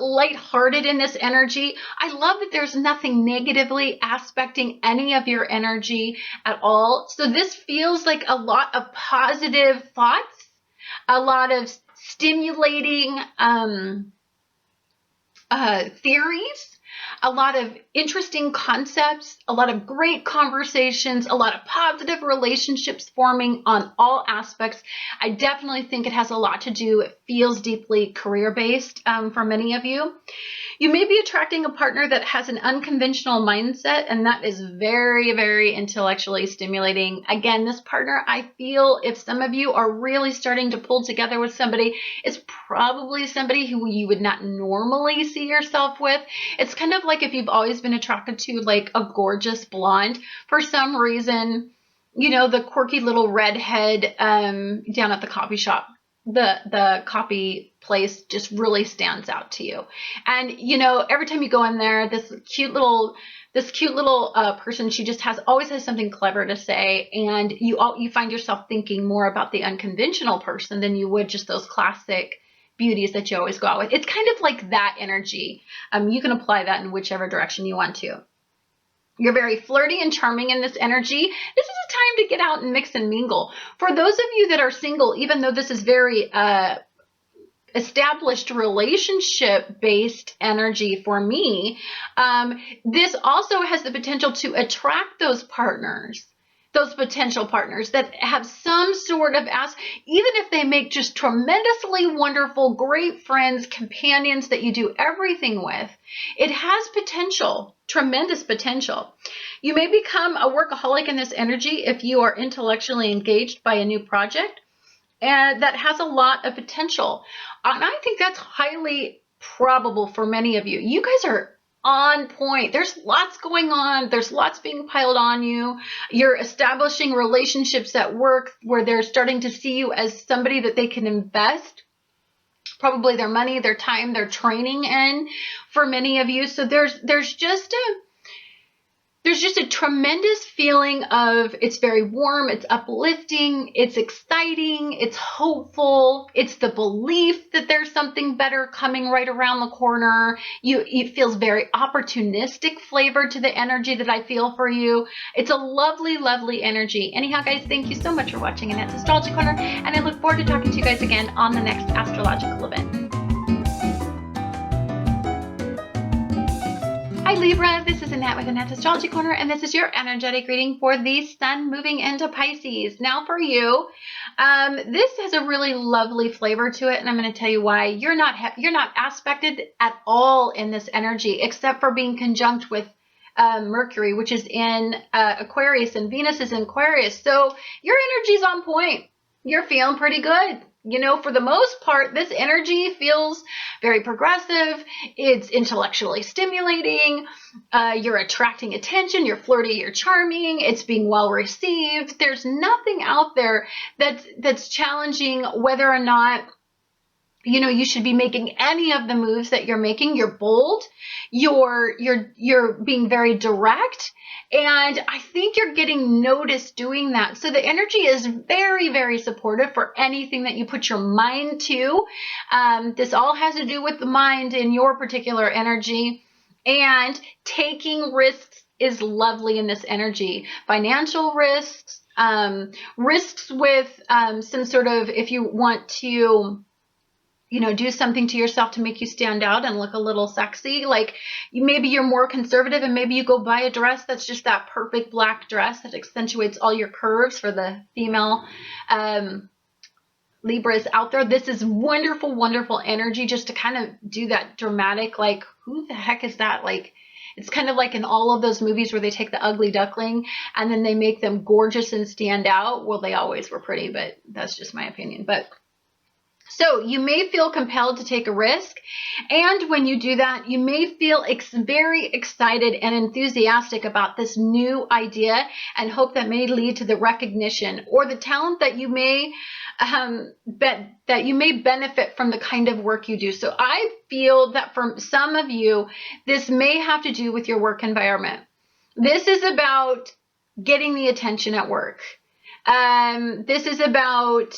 lighthearted in this energy. I love that there's nothing negatively aspecting any of your energy at all. So this feels like a lot of positive thoughts, a lot of stimulating theories, a lot of interesting concepts, a lot of great conversations, a lot of positive relationships forming on all aspects. I definitely think it has a lot to do, it feels deeply career-based for many of you. You may be attracting a partner that has an unconventional mindset, and that is very, very intellectually stimulating. Again, this partner, I feel if some of you are really starting to pull together with somebody, it's probably somebody who you would not normally see yourself with. It's kind of like if you've always been attracted to like a gorgeous blonde, for some reason, you know, the quirky little redhead down at the coffee shop. The coffee place just really stands out to you. And, you know, every time you go in there, this cute little person, she just always has something clever to say. And you find yourself thinking more about the unconventional person than you would just those classic beauties that you always go out with. It's kind of like that energy. You can apply that in whichever direction you want to. You're very flirty and charming in this energy. This is a time to get out and mix and mingle. For those of you that are single, even though this is very established relationship-based energy for me, this also has the potential to attract those partners, those potential partners that have some sort of even if they make just tremendously wonderful, great friends, companions that you do everything with, it has potential, tremendous potential. You may become a workaholic in this energy if you are intellectually engaged by a new project, and that has a lot of potential. And I think that's highly probable for many of you. You guys are on point. There's lots going on. There's lots being piled on you. You're establishing relationships at work where they're starting to see you as somebody that they can invest probably their money, their time, their training in for many of you. So there's just a tremendous feeling of, it's very warm, it's uplifting, it's exciting, it's hopeful, it's the belief that there's something better coming right around the corner. It feels very opportunistic flavor to the energy that I feel for you. It's a lovely, lovely energy. Anyhow, guys, thank you so much for watching Annette's Astrology Corner, and I look forward to talking to you guys again on the next astrological event. Hi Libra, this is Annette with Annette's Astrology Corner, and this is your energetic reading for the Sun moving into Pisces. Now for you, this has a really lovely flavor to it, and I'm going to tell you why. You're not aspected at all in this energy, except for being conjunct with Mercury, which is in Aquarius, and Venus is in Aquarius. So your energy's on point. You're feeling pretty good. You know, for the most part, this energy feels very progressive. It's intellectually stimulating. You're attracting attention. You're flirty. You're charming. It's being well received. There's nothing out there that's challenging whether or not you know, you should be making any of the moves that you're making. You're bold, you're being very direct, and I think you're getting noticed doing that. So the energy is very, very supportive for anything that you put your mind to. This all has to do with the mind in your particular energy, and taking risks is lovely in this energy. Financial risks, risks with some sort of, if you want to, you know, do something to yourself to make you stand out and look a little sexy. Like maybe you're more conservative and maybe you go buy a dress that's just that perfect black dress that accentuates all your curves for the female Libras out there. This is wonderful, wonderful energy just to kind of do that dramatic, like, who the heck is that? Like, it's kind of like in all of those movies where they take the ugly duckling and then they make them gorgeous and stand out. Well, they always were pretty, but that's just my opinion. But so you may feel compelled to take a risk, and when you do that, you may feel very excited and enthusiastic about this new idea and hope that may lead to the recognition or the talent that you may benefit from the kind of work you do. So I feel that for some of you, this may have to do with your work environment. This is about getting the attention at work. This is about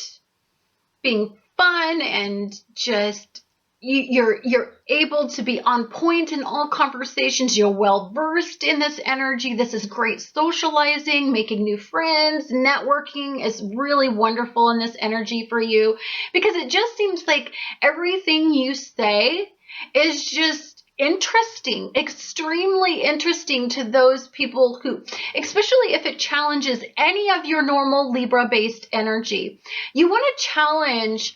being fun and just you're able to be on point in all conversations. You're well versed in this energy. This is great socializing, making new friends, networking is really wonderful in this energy for you, because it just seems like everything you say is just interesting, extremely interesting to those people who, especially if it challenges any of your normal Libra-based energy. You want to challenge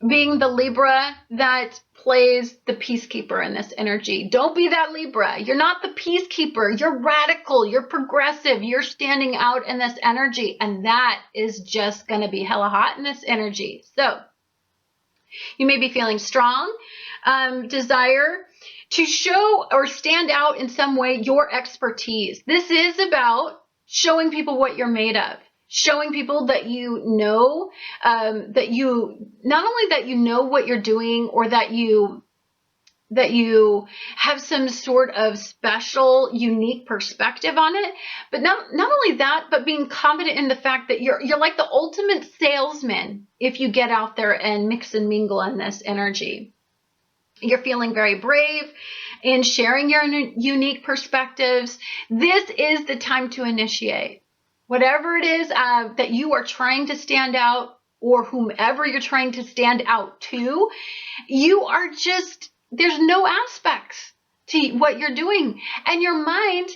being the Libra that plays the peacekeeper in this energy. Don't be that Libra. You're not the peacekeeper. You're radical. You're progressive. You're standing out in this energy. And that is just going to be hella hot in this energy. So you may be feeling strong desire to show or stand out in some way your expertise. This is about showing people what you're made of. Showing people that you know, that you, not only that you know what you're doing, or that you have some sort of special, unique perspective on it, but not only that, but being confident in the fact that you're like the ultimate salesman if you get out there and mix and mingle in this energy. You're feeling very brave in sharing your unique perspectives. This is the time to initiate. Whatever it is that you are trying to stand out, or whomever you're trying to stand out to, you are just, there's no aspects to what you're doing. And your mind,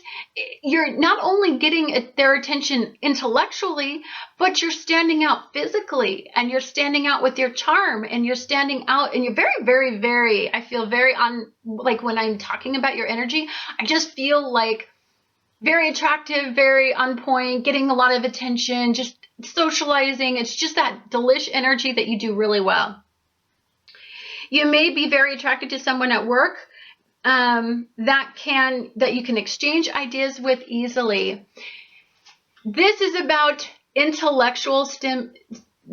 you're not only getting their attention intellectually, but you're standing out physically, and you're standing out with your charm, and you're standing out, and you're very, very, very, I feel very like when I'm talking about your energy, I just feel like very attractive, very on point, getting a lot of attention, just socializing. It's just that delish energy that you do really well. You may be very attracted to someone at work that you can exchange ideas with easily. This is about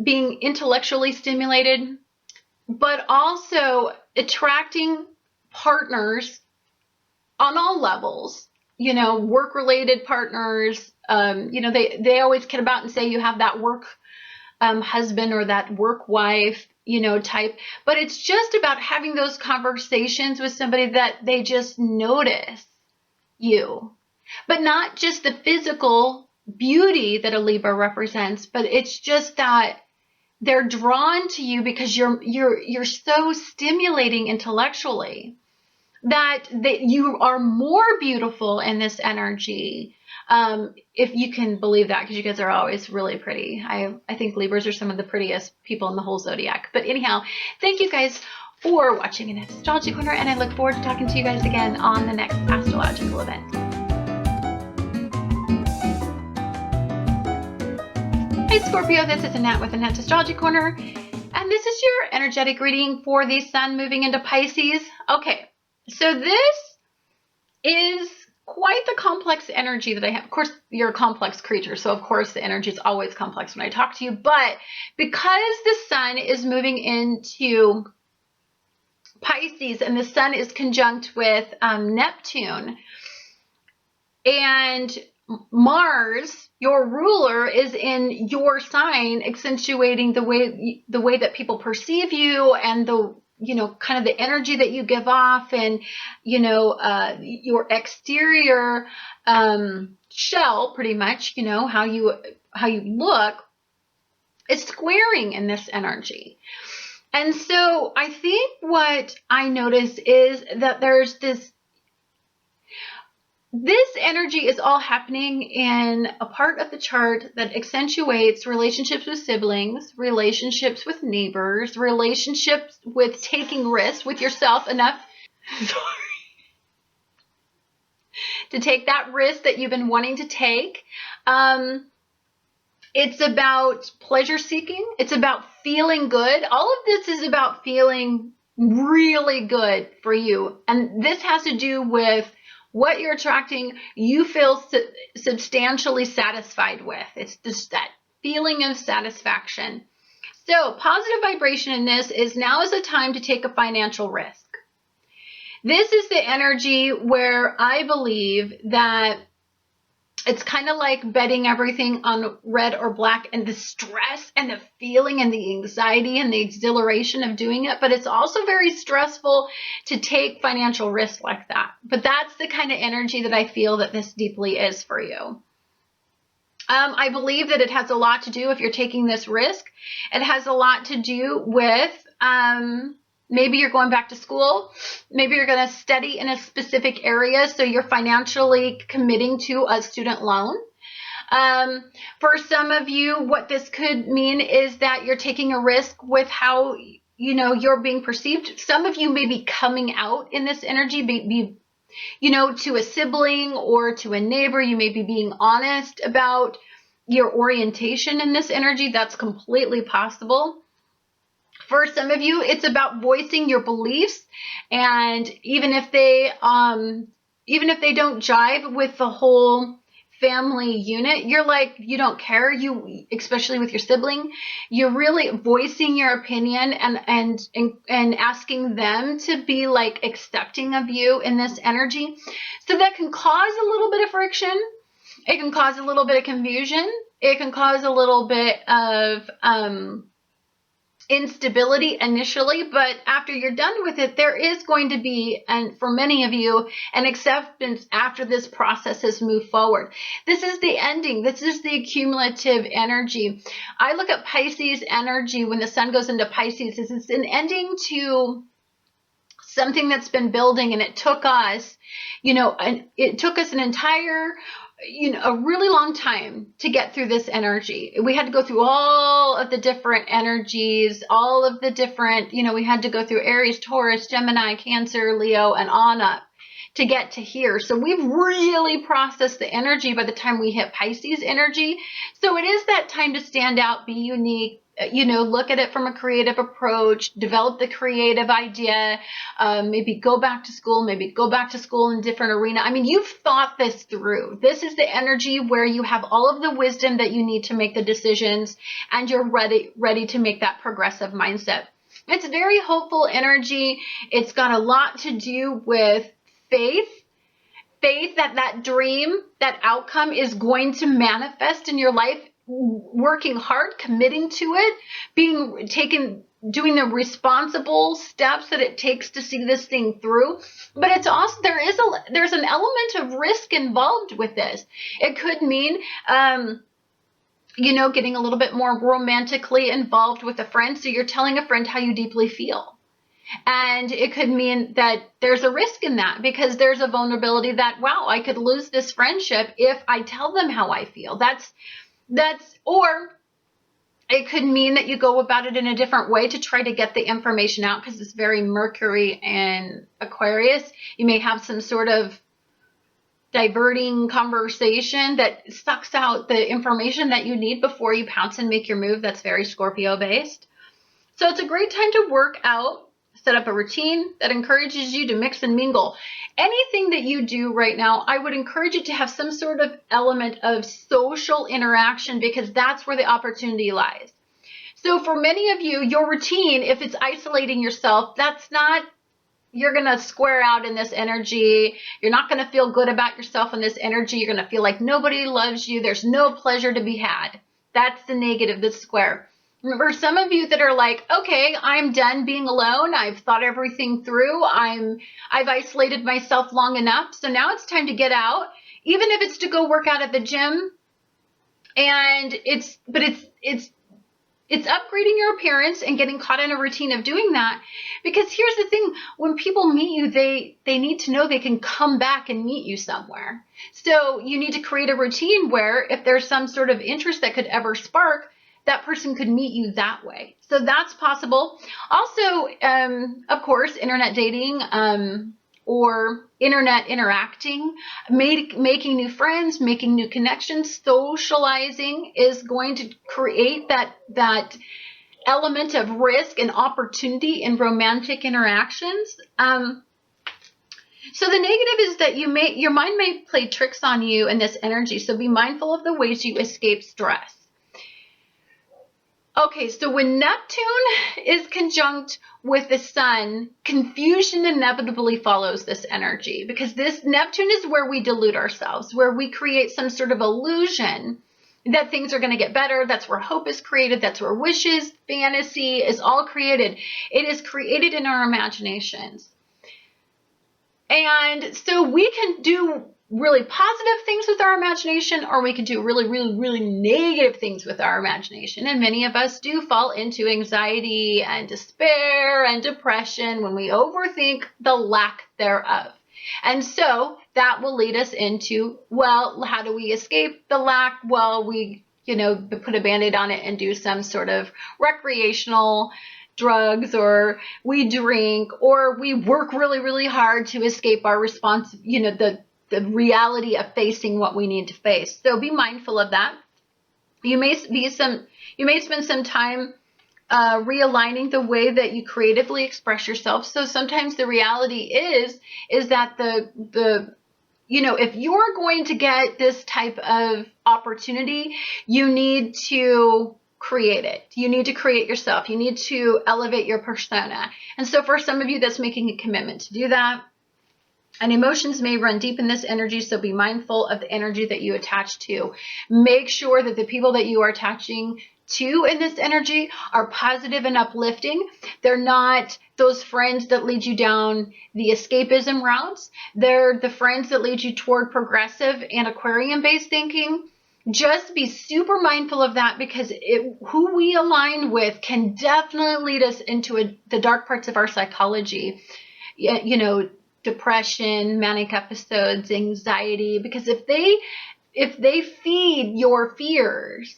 being intellectually stimulated, but also attracting partners on all levels. You know, work-related partners, you know, they always kid about and say you have that work husband or that work wife, you know, type. But it's just about having those conversations with somebody that they just notice you. But not just the physical beauty that a Libra represents, but it's just that they're drawn to you because you're so stimulating intellectually. That you are more beautiful in this energy, if you can believe that, because you guys are always really pretty. I think Libras are some of the prettiest people in the whole zodiac. But anyhow, thank you guys for watching Annette's Astrology Corner, and I look forward to talking to you guys again on the next astrological event. Hey Scorpio, this is Annette with Annette's Astrology Corner, and this is your energetic reading for the Sun moving into Pisces. Okay. So this is quite the complex energy that I have. Of course, you're a complex creature, so of course the energy is always complex when I talk to you. But because the Sun is moving into Pisces, and the sun is conjunct with Neptune. And Mars, your ruler, is in your sign, accentuating the way that people perceive you, and the kind of the energy that you give off, and your exterior shell, pretty much, how you look, is squaring in this energy. And so I think what I notice is that there's this energy is all happening in a part of the chart that accentuates relationships with siblings, relationships with neighbors, relationships with taking risks with yourself enough to take that risk that you've been wanting to take. It's about pleasure seeking. It's about feeling good. All of this is about feeling really good for you. And this has to do with what you're attracting, you feel substantially satisfied with. It's just that feeling of satisfaction. So positive vibration in this is now is a time to take a financial risk. This is the energy where I believe that it's kind of like betting everything on red or black, and the stress and the feeling and the anxiety and the exhilaration of doing it. But it's also very stressful to take financial risk like that. But that's the kind of energy that I feel that this deeply is for you. I believe that it has a lot to do, if you're taking this risk, it has a lot to do with maybe you're going back to school. Maybe you're going to study in a specific area, so you're financially committing to a student loan. For some of you, what this could mean is that you're taking a risk with how you're being perceived. Some of you may be coming out in this energy, to a sibling or to a neighbor. You may be being honest about your orientation in this energy. That's completely possible. For some of you, it's about voicing your beliefs, and even if they don't jive with the whole family unit, you're like, you don't care. Especially with your sibling, you're really voicing your opinion and asking them to be like accepting of you in this energy. So that can cause a little bit of friction. It can cause a little bit of confusion. It can cause a little bit of instability initially, but after you're done with it, there is going to be, and for many of you, an acceptance after this process has moved forward. This is the ending. This is the accumulative energy. I look at Pisces energy when the sun goes into Pisces. It's an ending to something that's been building, and it took us, an entire a really long time to get through this energy. We had to go through all of the different energies, all of the different, we had to go through Aries, Taurus, Gemini, Cancer, Leo, and on up to get to here. So we've really processed the energy by the time we hit Pisces energy. So it is that time to stand out, be unique, look at it from a creative approach, develop the creative idea, maybe go back to school in a different arena. I mean, you've thought this through. This is the energy where you have all of the wisdom that you need to make the decisions, and you're ready to make that progressive mindset. It's very hopeful energy. It's got a lot to do with faith that dream, that outcome is going to manifest in your life. Working hard, committing to it, doing the responsible steps that it takes to see this thing through. But it's also, there's an element of risk involved with this. It could mean, getting a little bit more romantically involved with a friend. So you're telling a friend how you deeply feel. And it could mean that there's a risk in that, because there's a vulnerability that, wow, I could lose this friendship if I tell them how I feel. Or it could mean that you go about it in a different way to try to get the information out, because it's very Mercury and Aquarius. You may have some sort of diverting conversation that sucks out the information that you need before you pounce and make your move. That's very Scorpio based. So it's a great time to work out, set up a routine that encourages you to mix and mingle. Anything that you do right now, I would encourage you to have some sort of element of social interaction, because that's where the opportunity lies. So for many of you, your routine, if it's isolating yourself, that's not you're going to square out in this energy. You're not going to feel good about yourself in this energy. You're going to feel like nobody loves you. There's no pleasure to be had. That's the negative, the square. For some of you that are like, okay, I'm done being alone. I've thought everything through. I've isolated myself long enough. So now it's time to get out, even if it's to go work out at the gym. And it's upgrading your appearance and getting caught in a routine of doing that. Because here's the thing, when people meet you, they need to know they can come back and meet you somewhere. So you need to create a routine where if there's some sort of interest that could ever spark, that person could meet you that way. So that's possible. Also, of course, internet dating, or internet interacting, making new friends, making new connections, socializing is going to create that element of risk and opportunity in romantic interactions. So the negative is that your mind may play tricks on you in this energy. So be mindful of the ways you escape stress. Okay, so when Neptune is conjunct with the sun, confusion inevitably follows this energy, because this Neptune is where we delude ourselves, where we create some sort of illusion that things are going to get better. That's where hope is created. That's where wishes, fantasy is all created. It is created in our imaginations. And so we can do really positive things with our imagination, or we can do really negative things with our imagination. And many of us do fall into anxiety and despair and depression when we overthink the lack thereof. And so that will lead us into, well, how do we escape the lack? Well, we, put a Band-Aid on it and do some sort of recreational drugs, or we drink, or we work really hard to escape our response, the reality of facing what we need to face. So be mindful of that. You may spend some time realigning the way that you creatively express yourself. So sometimes the reality is that if you're going to get this type of opportunity, you need to create it. You need to create yourself. You need to elevate your persona. And so for some of you, that's making a commitment to do that. And emotions may run deep in this energy, so be mindful of the energy that you attach to. Make sure that the people that you are attaching to in this energy are positive and uplifting. They're not those friends that lead you down the escapism routes. They're the friends that lead you toward progressive and Aquarian-based thinking. Just be super mindful of that, because who we align with can definitely lead us into the dark parts of our psychology. Depression, manic episodes, anxiety, because if they feed your fears,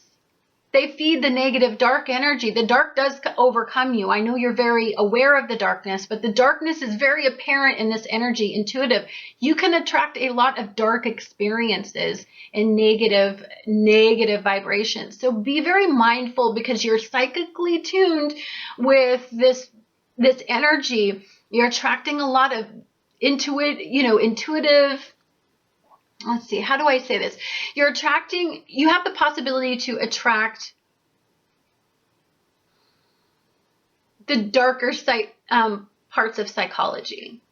they feed the negative dark energy. The dark does overcome you. I know you're very aware of the darkness, but the darkness is very apparent in this energy, intuitive. You can attract a lot of dark experiences and negative vibrations. So be very mindful, because you're psychically tuned with this energy. You're attracting a lot of intuitive, let's see, how do I say this? You have the possibility to attract the darker parts of psychology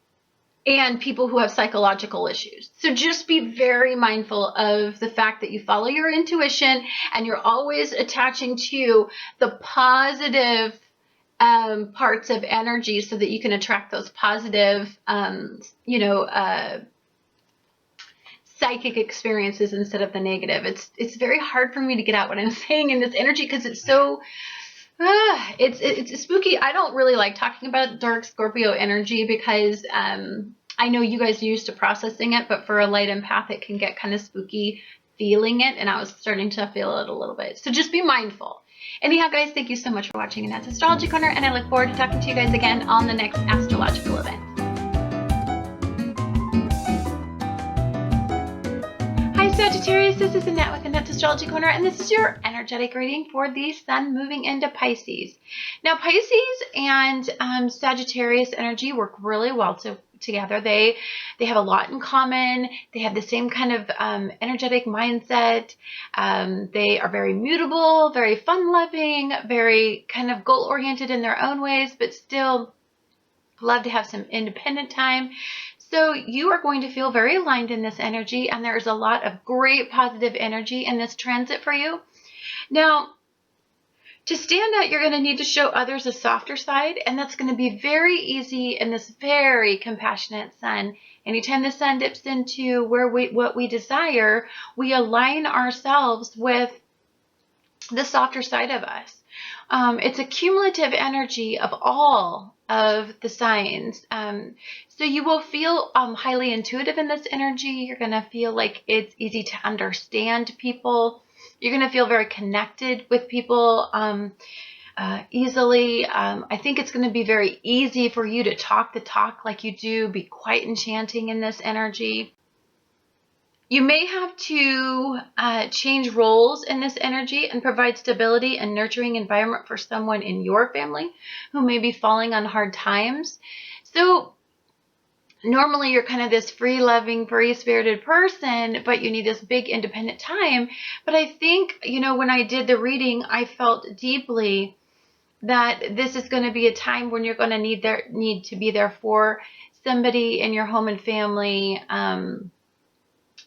and people who have psychological issues. So just be very mindful of the fact that you follow your intuition, and you're always attaching to the positive parts of energy, so that you can attract those positive, psychic experiences instead of the negative. It's very hard for me to get out what I'm saying in this energy, because it's so, it's spooky. I don't really like talking about dark Scorpio energy, because I know you guys are used to processing it, but for a light empath, it can get kind of spooky feeling it, and I was starting to feel it a little bit. So just be mindful. Anyhow, guys, thank you so much for watching Annette's Astrology Corner, and I look forward to talking to you guys again on the next astrological event. Hi, Sagittarius. This is Annette with Annette's Astrology Corner, and this is your energetic reading for the Sun moving into Pisces. Now, Pisces and Sagittarius energy work really well together. They have a lot in common. They have the same kind of energetic mindset. They are very mutable, very fun-loving, very kind of goal-oriented in their own ways, but still love to have some independent time. So you are going to feel very aligned in this energy, and there's a lot of great positive energy in this transit for you. Now, to stand out, you're going to need to show others a softer side, and that's going to be very easy in this very compassionate sun. Anytime the sun dips into what we desire, we align ourselves with the softer side of us. It's a cumulative energy of all of the signs. So you will feel highly intuitive in this energy. You're going to feel like it's easy to understand people. You're going to feel very connected with people easily. I think it's going to be very easy for you to talk the talk like you do, be quite enchanting in this energy. You may have to change roles in this energy and provide stability and nurturing environment for someone in your family who may be falling on hard times. So normally you're kind of this free-loving, free-spirited person, but you need this big independent time. But I think, you know, when I did the reading, I felt deeply that this is going to be a time when you're going to need to be there for somebody in your home and family,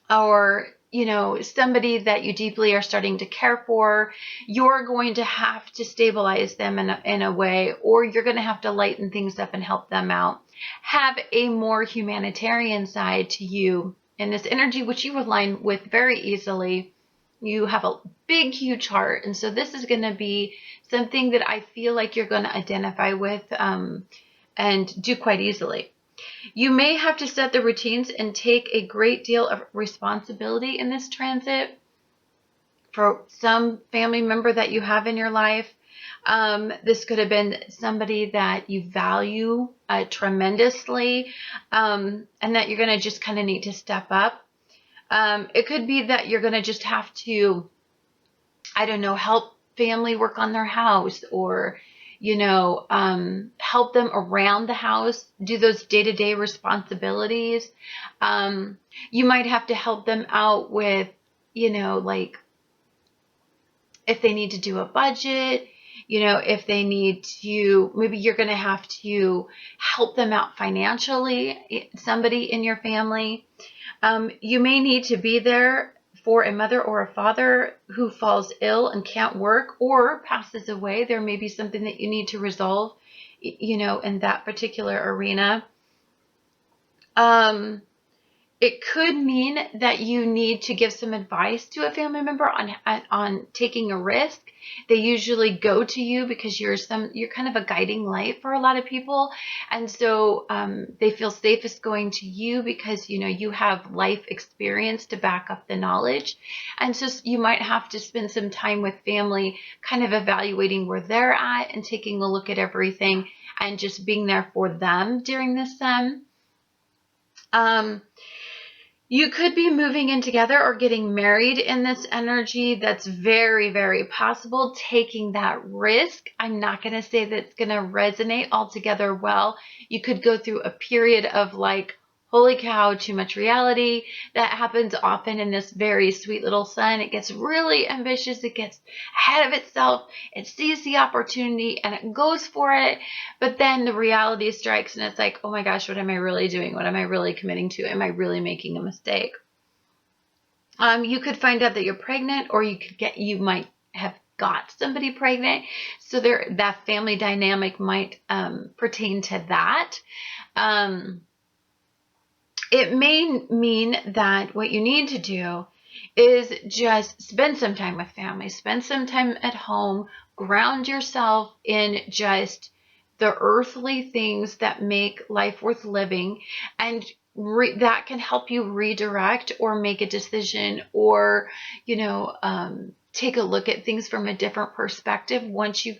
or, you know, somebody that you deeply are starting to care for. You're going to have to stabilize them in a way, or you're going to have to lighten things up and help them out. Have a more humanitarian side to you in this energy, which you align with very easily. You have a big, huge heart. And so this is going to be something that I feel like you're going to identify with and do quite easily. You may have to set the routines and take a great deal of responsibility in this transit for some family member that you have in your life. This could have been somebody that you value tremendously, and that you're going to just kind of need to step up. It could be that you're going to just have to, I don't know, help family work on their house, or, you know, help them around the house, do those day-to-day responsibilities. You might have to help them out with, you know, like if they need to do a budget, you know, if they need to, maybe you're going to have to help them out financially, somebody in your family. You may need to be there for a mother or a father who falls ill and can't work or passes away. There may be something that you need to resolve, you know, in that particular arena. It could mean that you need to give some advice to a family member on taking a risk. They usually go to you because you're kind of a guiding light for a lot of people. And so they feel safest going to you because, you know, you have life experience to back up the knowledge. And so you might have to spend some time with family kind of evaluating where they're at and taking a look at everything and just being there for them during this time. You could be moving in together or getting married in this energy. That's very, very possible. Taking that risk. I'm not going to say that it's going to resonate altogether well. You could go through a period of like, holy cow, too much reality. That happens often in this very sweet little sun. It gets really ambitious. It gets ahead of itself. It sees the opportunity and it goes for it. But then the reality strikes and it's like, oh my gosh, what am I really doing? What am I really committing to? Am I really making a mistake? You could find out that you're pregnant, or you might have got somebody pregnant. So that family dynamic might pertain to that. It may mean that what you need to do is just spend some time with family, spend some time at home, ground yourself in just the earthly things that make life worth living, and that can help you redirect or make a decision, or, you know, take a look at things from a different perspective. Once it's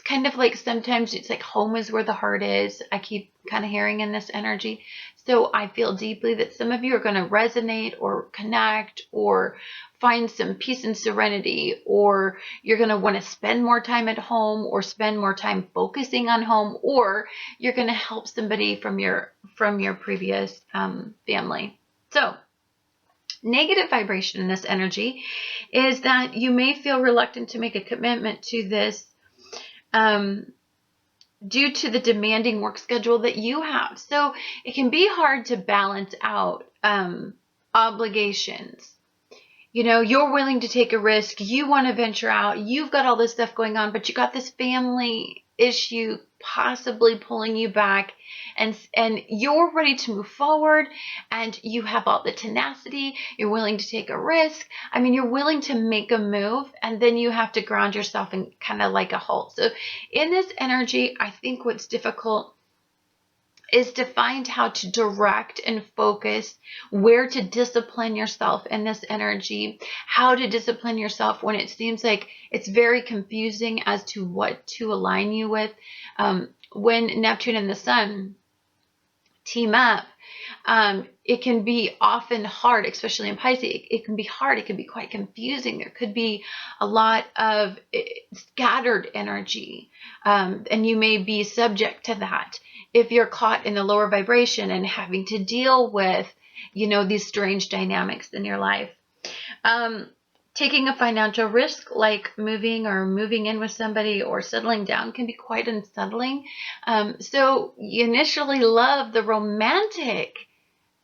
kind of like, sometimes it's like home is where the heart is. I keep kind of hearing in this energy. So I feel deeply that some of you are going to resonate or connect or find some peace and serenity, or you're going to want to spend more time at home or spend more time focusing on home, or you're going to help somebody from your previous family. So negative vibration in this energy is that you may feel reluctant to make a commitment to this due to the demanding work schedule that you have. So it can be hard to balance out obligations. You know, you're willing to take a risk. You want to venture out. You've got all this stuff going on, but you got this family issue possibly pulling you back, and you're ready to move forward, and you have all the tenacity. You're willing to take a risk. I mean, you're willing to make a move, and then you have to ground yourself in kind of like a halt. So in this energy, I think what's difficult is to find how to direct and focus, where to discipline yourself in this energy, how to discipline yourself when it seems like it's very confusing as to what to align you with. When Neptune and the Sun team up, it can be often hard, especially in Pisces. It can be hard. It can be quite confusing. There could be a lot of scattered energy, and you may be subject to that if you're caught in the lower vibration and having to deal with, you know, these strange dynamics in your life. Taking a financial risk like moving in with somebody or settling down can be quite unsettling. So you initially love the romantic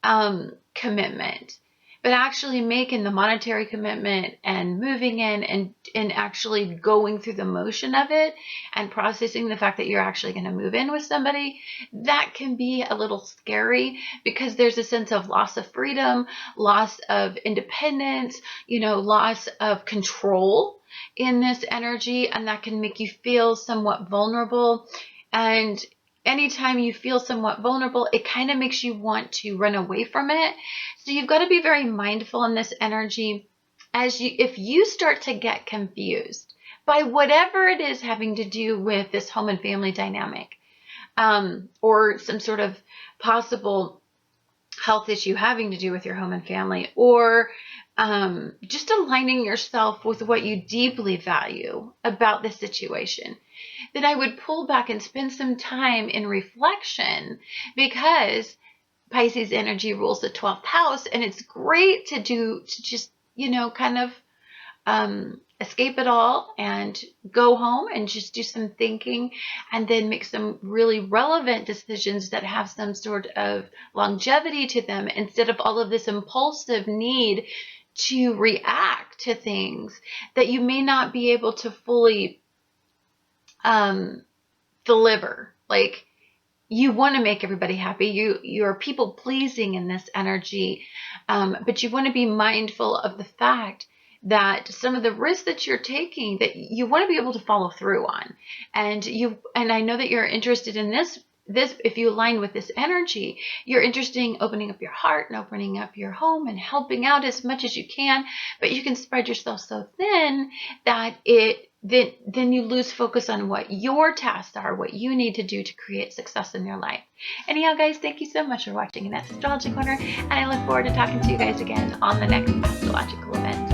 commitment, but actually making the monetary commitment and moving in and actually going through the motion of it and processing the fact that you're actually going to move in with somebody, that can be a little scary because there's a sense of loss of freedom, loss of independence, you know, loss of control in this energy, and that can make you feel somewhat vulnerable. And anytime you feel somewhat vulnerable, it kind of makes you want to run away from it. So you've got to be very mindful in this energy if you start to get confused by whatever it is having to do with this home and family dynamic, or some sort of possible health issue having to do with your home and family, or just aligning yourself with what you deeply value about the situation, then I would pull back and spend some time in reflection, because Pisces energy rules the 12th house, and it's great to just, you know, kind of escape it all and go home and just do some thinking and then make some really relevant decisions that have some sort of longevity to them, instead of all of this impulsive need to react to things that you may not be able to fully deliver. Like, you want to make everybody happy. You're people pleasing in this energy, but you want to be mindful of the fact that some of the risks that you're taking, that you want to be able to follow through on. And I know that you're interested in this, if you align with this energy, you're interested in opening up your heart and opening up your home and helping out as much as you can, but you can spread yourself so thin that then you lose focus on what your tasks are, what you need to do to create success in your life. Anyhow, guys, thank you so much for watching Annette's Astrology Corner, and I look forward to talking to you guys again on the next astrological event.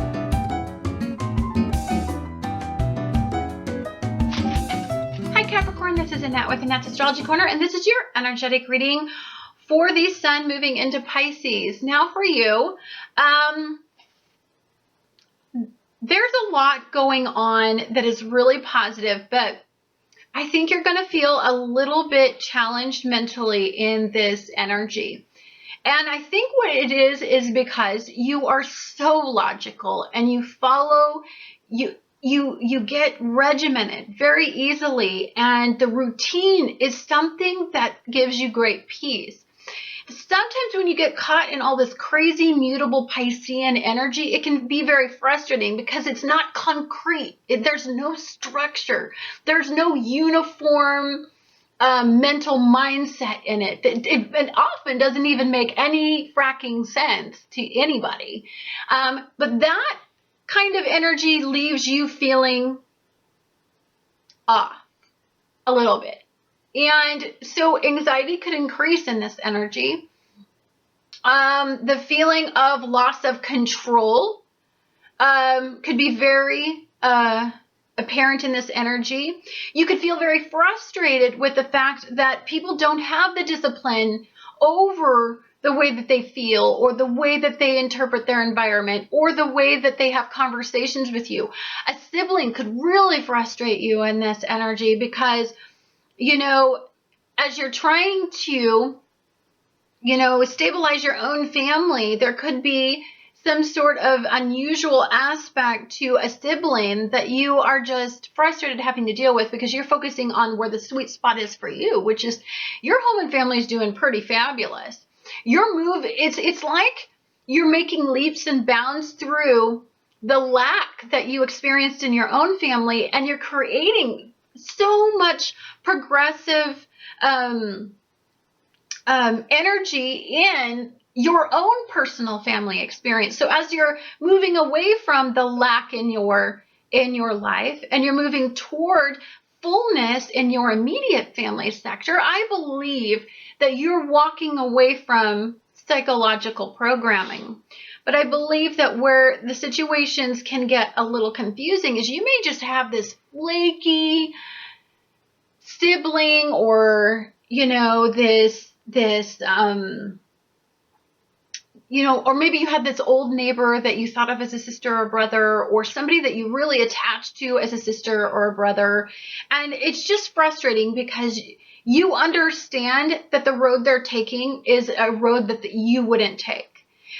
Hi Capricorn, this is Annette with Annette's Astrology Corner, and this is your energetic reading for the Sun moving into Pisces. Now for you, there's a lot going on that is really positive, but I think you're going to feel a little bit challenged mentally in this energy. And I think what it is because you are so logical and you follow, you get regimented very easily, and the routine is something that gives you great peace. Sometimes when you get caught in all this crazy mutable Piscean energy, it can be very frustrating because it's not concrete. There's no structure. There's no uniform mental mindset in it. It often doesn't even make any fracking sense to anybody. But that kind of energy leaves you feeling off a little bit. And so anxiety could increase in this energy. The feeling of loss of control could be very apparent in this energy. You could feel very frustrated with the fact that people don't have the discipline over the way that they feel, or the way that they interpret their environment, or the way that they have conversations with you. A sibling could really frustrate you in this energy because you know, as you're trying to, you know, stabilize your own family, there could be some sort of unusual aspect to a sibling that you are just frustrated having to deal with because you're focusing on where the sweet spot is for you, which is your home and family is doing pretty fabulous. Your move, it's like you're making leaps and bounds through the lack that you experienced in your own family, and you're creating so much progressive energy in your own personal family experience. So as you're moving away from the lack in your life, and you're moving toward fullness in your immediate family sector, I believe that you're walking away from psychological programming. But I believe that where the situations can get a little confusing is you may just have this flaky sibling, or, you know, this you know, or maybe you had this old neighbor that you thought of as a sister or brother, or somebody that you really attached to as a sister or a brother. And it's just frustrating because you understand that the road they're taking is a road that you wouldn't take.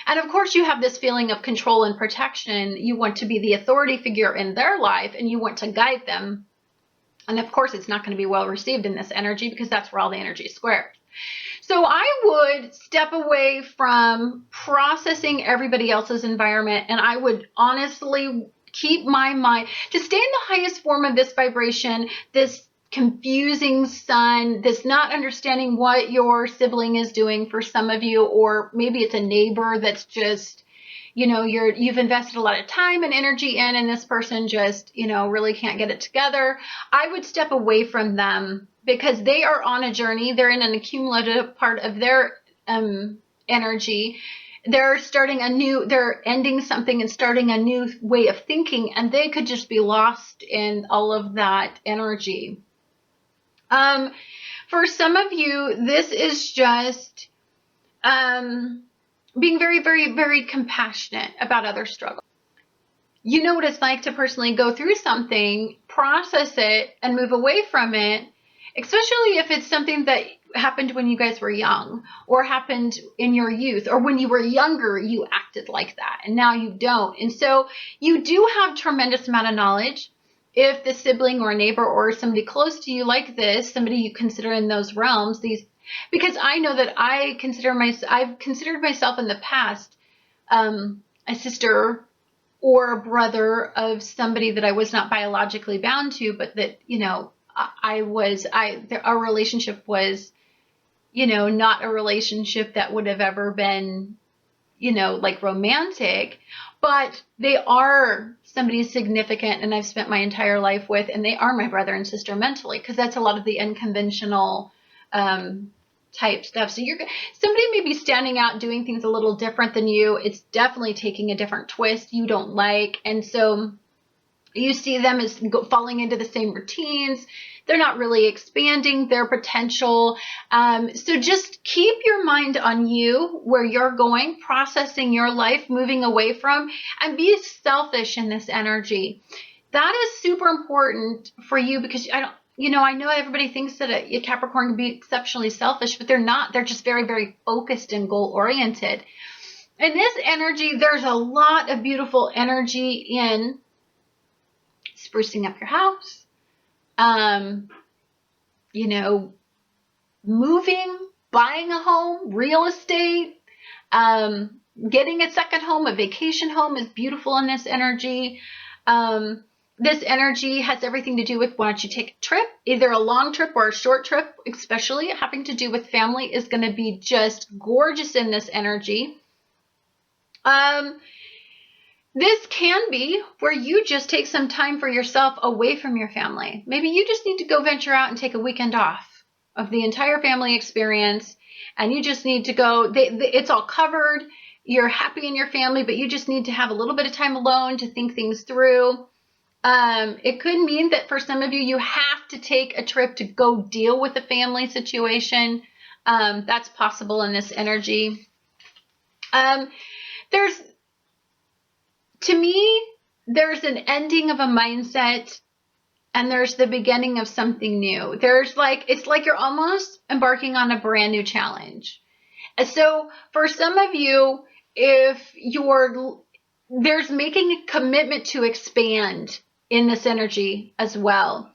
And of course, you have this feeling of control and protection. You want to be the authority figure in their life, and you want to guide them. And of course, it's not going to be well received in this energy because that's where all the energy is squared. So I would step away from processing everybody else's environment, and I would honestly keep my mind to stay in the highest form of this vibration, this confusing sun, this not understanding what your sibling is doing for some of you, or maybe it's a neighbor that's just, you know, you've invested a lot of time and energy in, and this person just, you know, really can't get it together. I would step away from them because they are on a journey. They're in an accumulative part of their energy. They're ending something and starting a new way of thinking, and they could just be lost in all of that energy. For some of you, this is just being very, very, very compassionate about other struggles. You know what it's like to personally go through something, process it, and move away from it, especially if it's something that happened when you guys were young, or happened in your youth, or when you were younger, you acted like that, and now you don't. And so you do have tremendous amount of knowledge. If the sibling or a neighbor or somebody close to you like this, somebody you consider in those realms, because I know that I've considered myself in the past a sister or a brother of somebody that I was not biologically bound to, but that, you know, our relationship was, you know, not a relationship that would have ever been, you know, like romantic, but they are somebody significant and I've spent my entire life with, and they are my brother and sister mentally, because that's a lot of the unconventional type stuff. So somebody may be standing out doing things a little different than you. It's definitely taking a different twist you don't like. And so you see them as falling into the same routines. They're not really expanding their potential. So just keep your mind on you, where you're going, processing your life, moving away from, and be selfish in this energy. That is super important for you, because I know everybody thinks that a Capricorn can be exceptionally selfish, but they're not. They're just very, very focused and goal-oriented. In this energy, there's a lot of beautiful energy in sprucing up your house, you know, moving, buying a home, real estate, getting a second home, a vacation home is beautiful in this energy. This energy has everything to do with, why don't you take a trip, either a long trip or a short trip, especially having to do with family, is going to be just gorgeous in this energy. This can be where you just take some time for yourself away from your family. Maybe you just need to go venture out and take a weekend off of the entire family experience, and you just need to go, it's all covered, you're happy in your family, but you just need to have a little bit of time alone to think things through. It could mean that for some of you, you have to take a trip to go deal with a family situation. That's possible in this energy. To me, there's an ending of a mindset and there's the beginning of something new. It's like you're almost embarking on a brand new challenge. And so for some of you, if there's making a commitment to expand in this energy as well,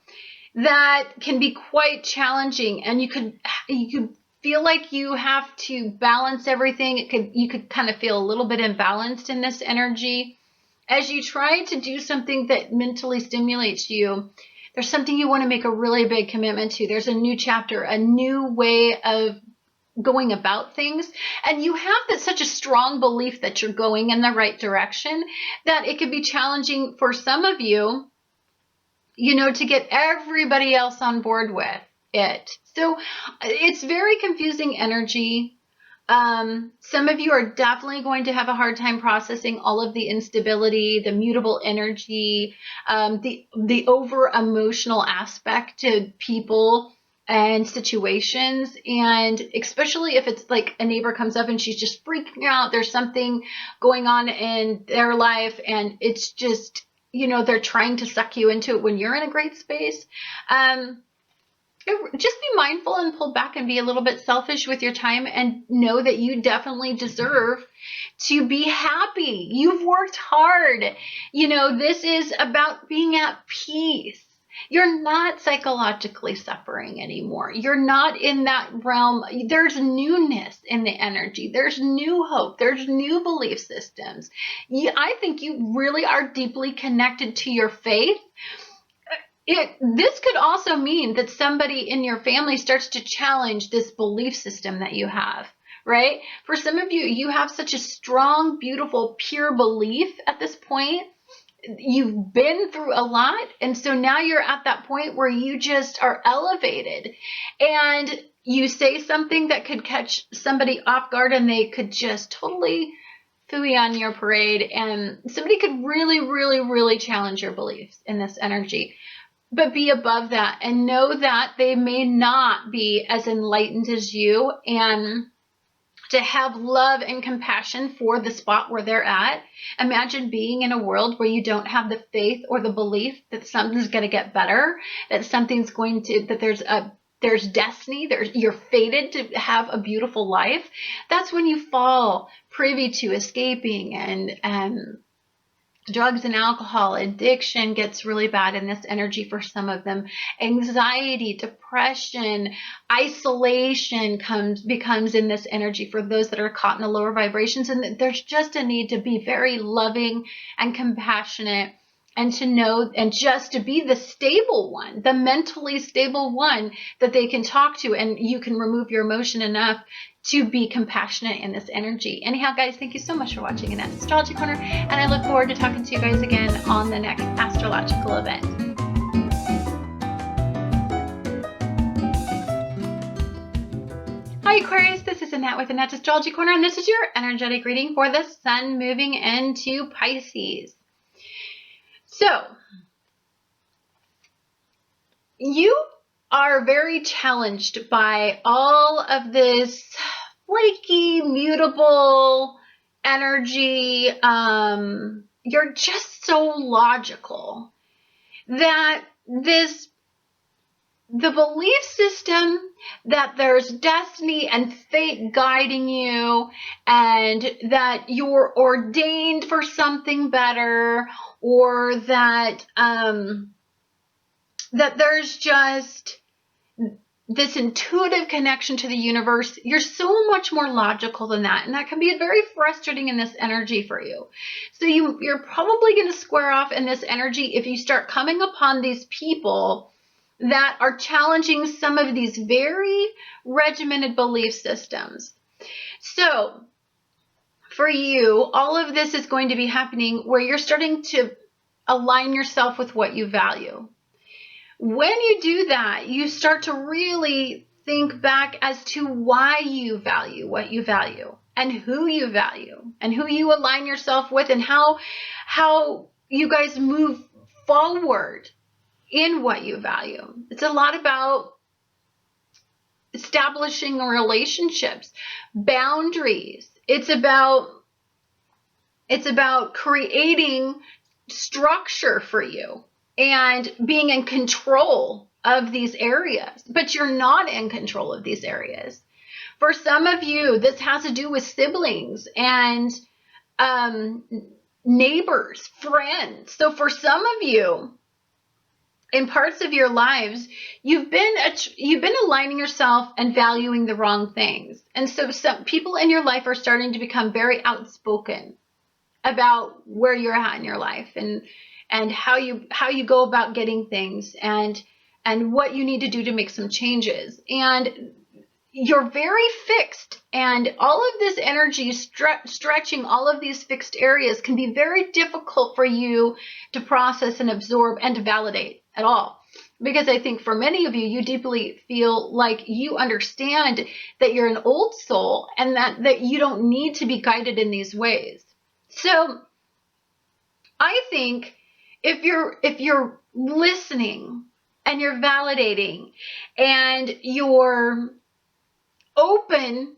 that can be quite challenging, and you could feel like you have to balance everything. You could kind of feel a little bit imbalanced in this energy as you try to do something that mentally stimulates you. There's something you want to make a really big commitment to. There's a new chapter, a new way of going about things, and you have such a strong belief that you're going in the right direction that it could be challenging for some of you, to get everybody else on board with it. So it's very confusing energy. Some of you are definitely going to have a hard time processing all of the instability, the mutable energy, the over emotional aspect to people and situations. And especially if it's like a neighbor comes up and she's just freaking out, there's something going on in their life, and it's just, they're trying to suck you into it when you're in a great space. Just be mindful and pull back and be a little bit selfish with your time, and know that you definitely deserve to be happy. You've worked hard. This is about being at peace. You're not psychologically suffering anymore. You're not in that realm. There's newness in the energy. There's new hope. There's new belief systems. I think you really are deeply connected to your faith. This could also mean that somebody in your family starts to challenge this belief system that you have, right? For some of you, you have such a strong, beautiful, pure belief at this point. You've been through a lot, and so now you're at that point where you just are elevated, and you say something that could catch somebody off guard, and they could just totally phooey on your parade, and somebody could really, really, really challenge your beliefs in this energy. But be above that and know that they may not be as enlightened as you, and to have love and compassion for the spot where they're at. Imagine being in a world where you don't have the faith or the belief that something's going to get better, that something's going to, that there's destiny, you're fated to have a beautiful life. That's when you fall privy to escaping, and drugs and alcohol addiction gets really bad in this energy for some of them. Anxiety, depression, isolation becomes in this energy for those that are caught in the lower vibrations. And there's just a need to be very loving and compassionate, and to know, and just to be the stable one, the mentally stable one that they can talk to, and you can remove your emotion enough to be compassionate in this energy. Anyhow, guys, thank you so much for watching Annette's Astrology Corner, and I look forward to talking to you guys again on the next astrological event. Hi Aquarius, this is Annette with Annette's Astrology Corner, and this is your energetic reading for the sun moving into Pisces. So, you are very challenged by all of this flaky, mutable energy. You're just so logical that the belief system that there's destiny and fate guiding you, and that you're ordained for something better, or that that there's just this intuitive connection to the universe. You're so much more logical than that, and that can be very frustrating in this energy for you. So you're probably going to square off in this energy if you start coming upon these people that are challenging some of these very regimented belief systems. So for you, all of this is going to be happening where you're starting to align yourself with what you value. When you do that, you start to really think back as to why you value what you value, and who you value, and who you align yourself with, and how you guys move forward in what you value. It's a lot about establishing relationships, boundaries. It's about creating structure for you. and being in control of these areas, but you're not in control of these areas. For some of you, this has to do with siblings and neighbors, friends. So for some of you, in parts of your lives, you've been aligning yourself and valuing the wrong things. And so some people in your life are starting to become very outspoken about where you're at in your life and how you go about getting things and what you need to do to make some changes. And you're very fixed, and all of this energy stretching all of these fixed areas can be very difficult for you to process and absorb and to validate at all. Because I think for many of you, you deeply feel like you understand that you're an old soul and that you don't need to be guided in these ways. So I think if you're listening and you're validating and you're open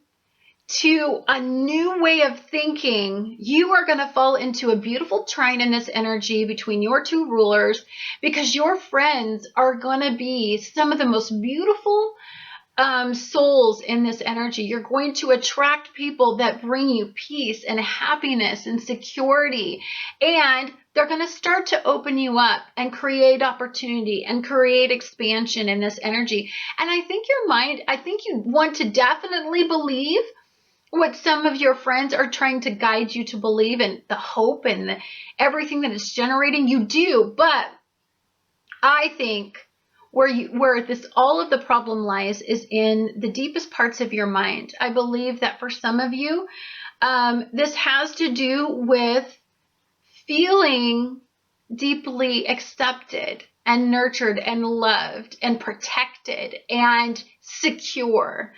to a new way of thinking, you are going to fall into a beautiful trine in this energy between your two rulers, because your friends are going to be some of the most beautiful souls in this energy. You're going to attract people that bring you peace and happiness and security, and they're going to start to open you up and create opportunity and create expansion in this energy. And I think you want to definitely believe what some of your friends are trying to guide you to believe, and the hope and everything that it's generating. You do, but I think where this all of the problem lies is in the deepest parts of your mind. I believe that for some of you, this has to do with feeling deeply accepted and nurtured and loved and protected and secure.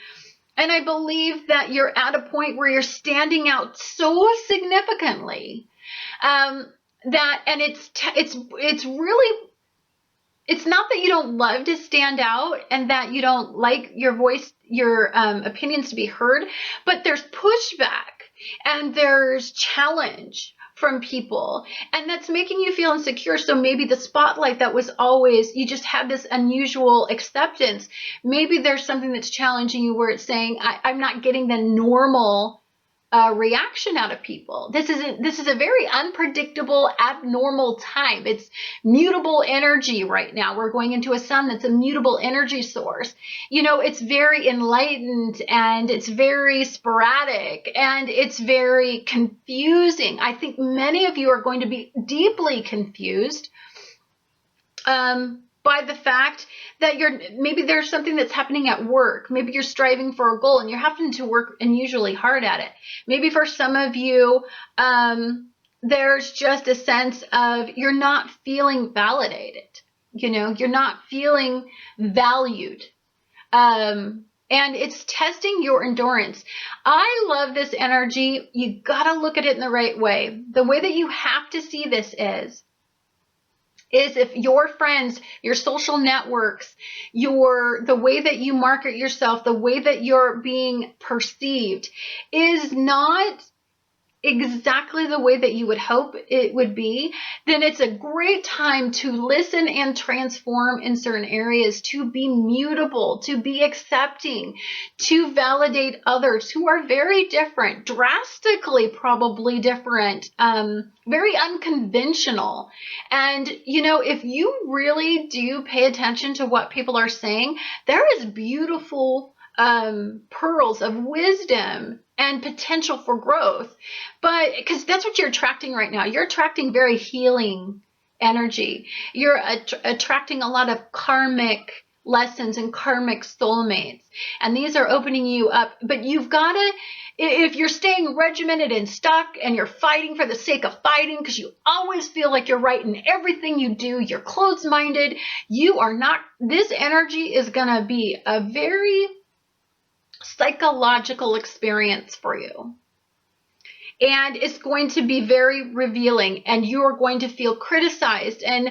And I believe that you're at a point where you're standing out so significantly it's really, it's not that you don't love to stand out and that you don't like your voice, your opinions to be heard, but there's pushback and there's challenge from people, and that's making you feel insecure. So maybe the spotlight that was always, you just had this unusual acceptance. Maybe there's something that's challenging you where it's saying, I'm not getting the normal reaction out of people. This is a very unpredictable, abnormal time. It's mutable energy right now. We're going into a sun that's a mutable energy source. It's very enlightened and it's very sporadic and it's very confusing. I think many of you are going to be deeply confused by the fact that maybe there's something that's happening at work. Maybe you're striving for a goal and you're having to work unusually hard at it. Maybe for some of you, there's just a sense of you're not feeling validated. You're not feeling valued. And it's testing your endurance. I love this energy. You got to look at it in the right way. The way that you have to see this is if your friends, your social networks, the way that you market yourself, the way that you're being perceived is not exactly the way that you would hope it would be, then it's a great time to listen and transform in certain areas, to be mutable, to be accepting, to validate others who are very different, drastically probably different, very unconventional. And, if you really do pay attention to what people are saying, there is beautiful pearls of wisdom and potential for growth. But because that's what you're attracting right now. You're attracting very healing energy. You're attracting a lot of karmic lessons and karmic soulmates. And these are opening you up. But you've got to, if you're staying regimented and stuck and you're fighting for the sake of fighting because you always feel like you're right in everything you do, you're closed-minded, you are not, this energy is going to be a very psychological experience for you. And it's going to be very revealing, and you're going to feel criticized and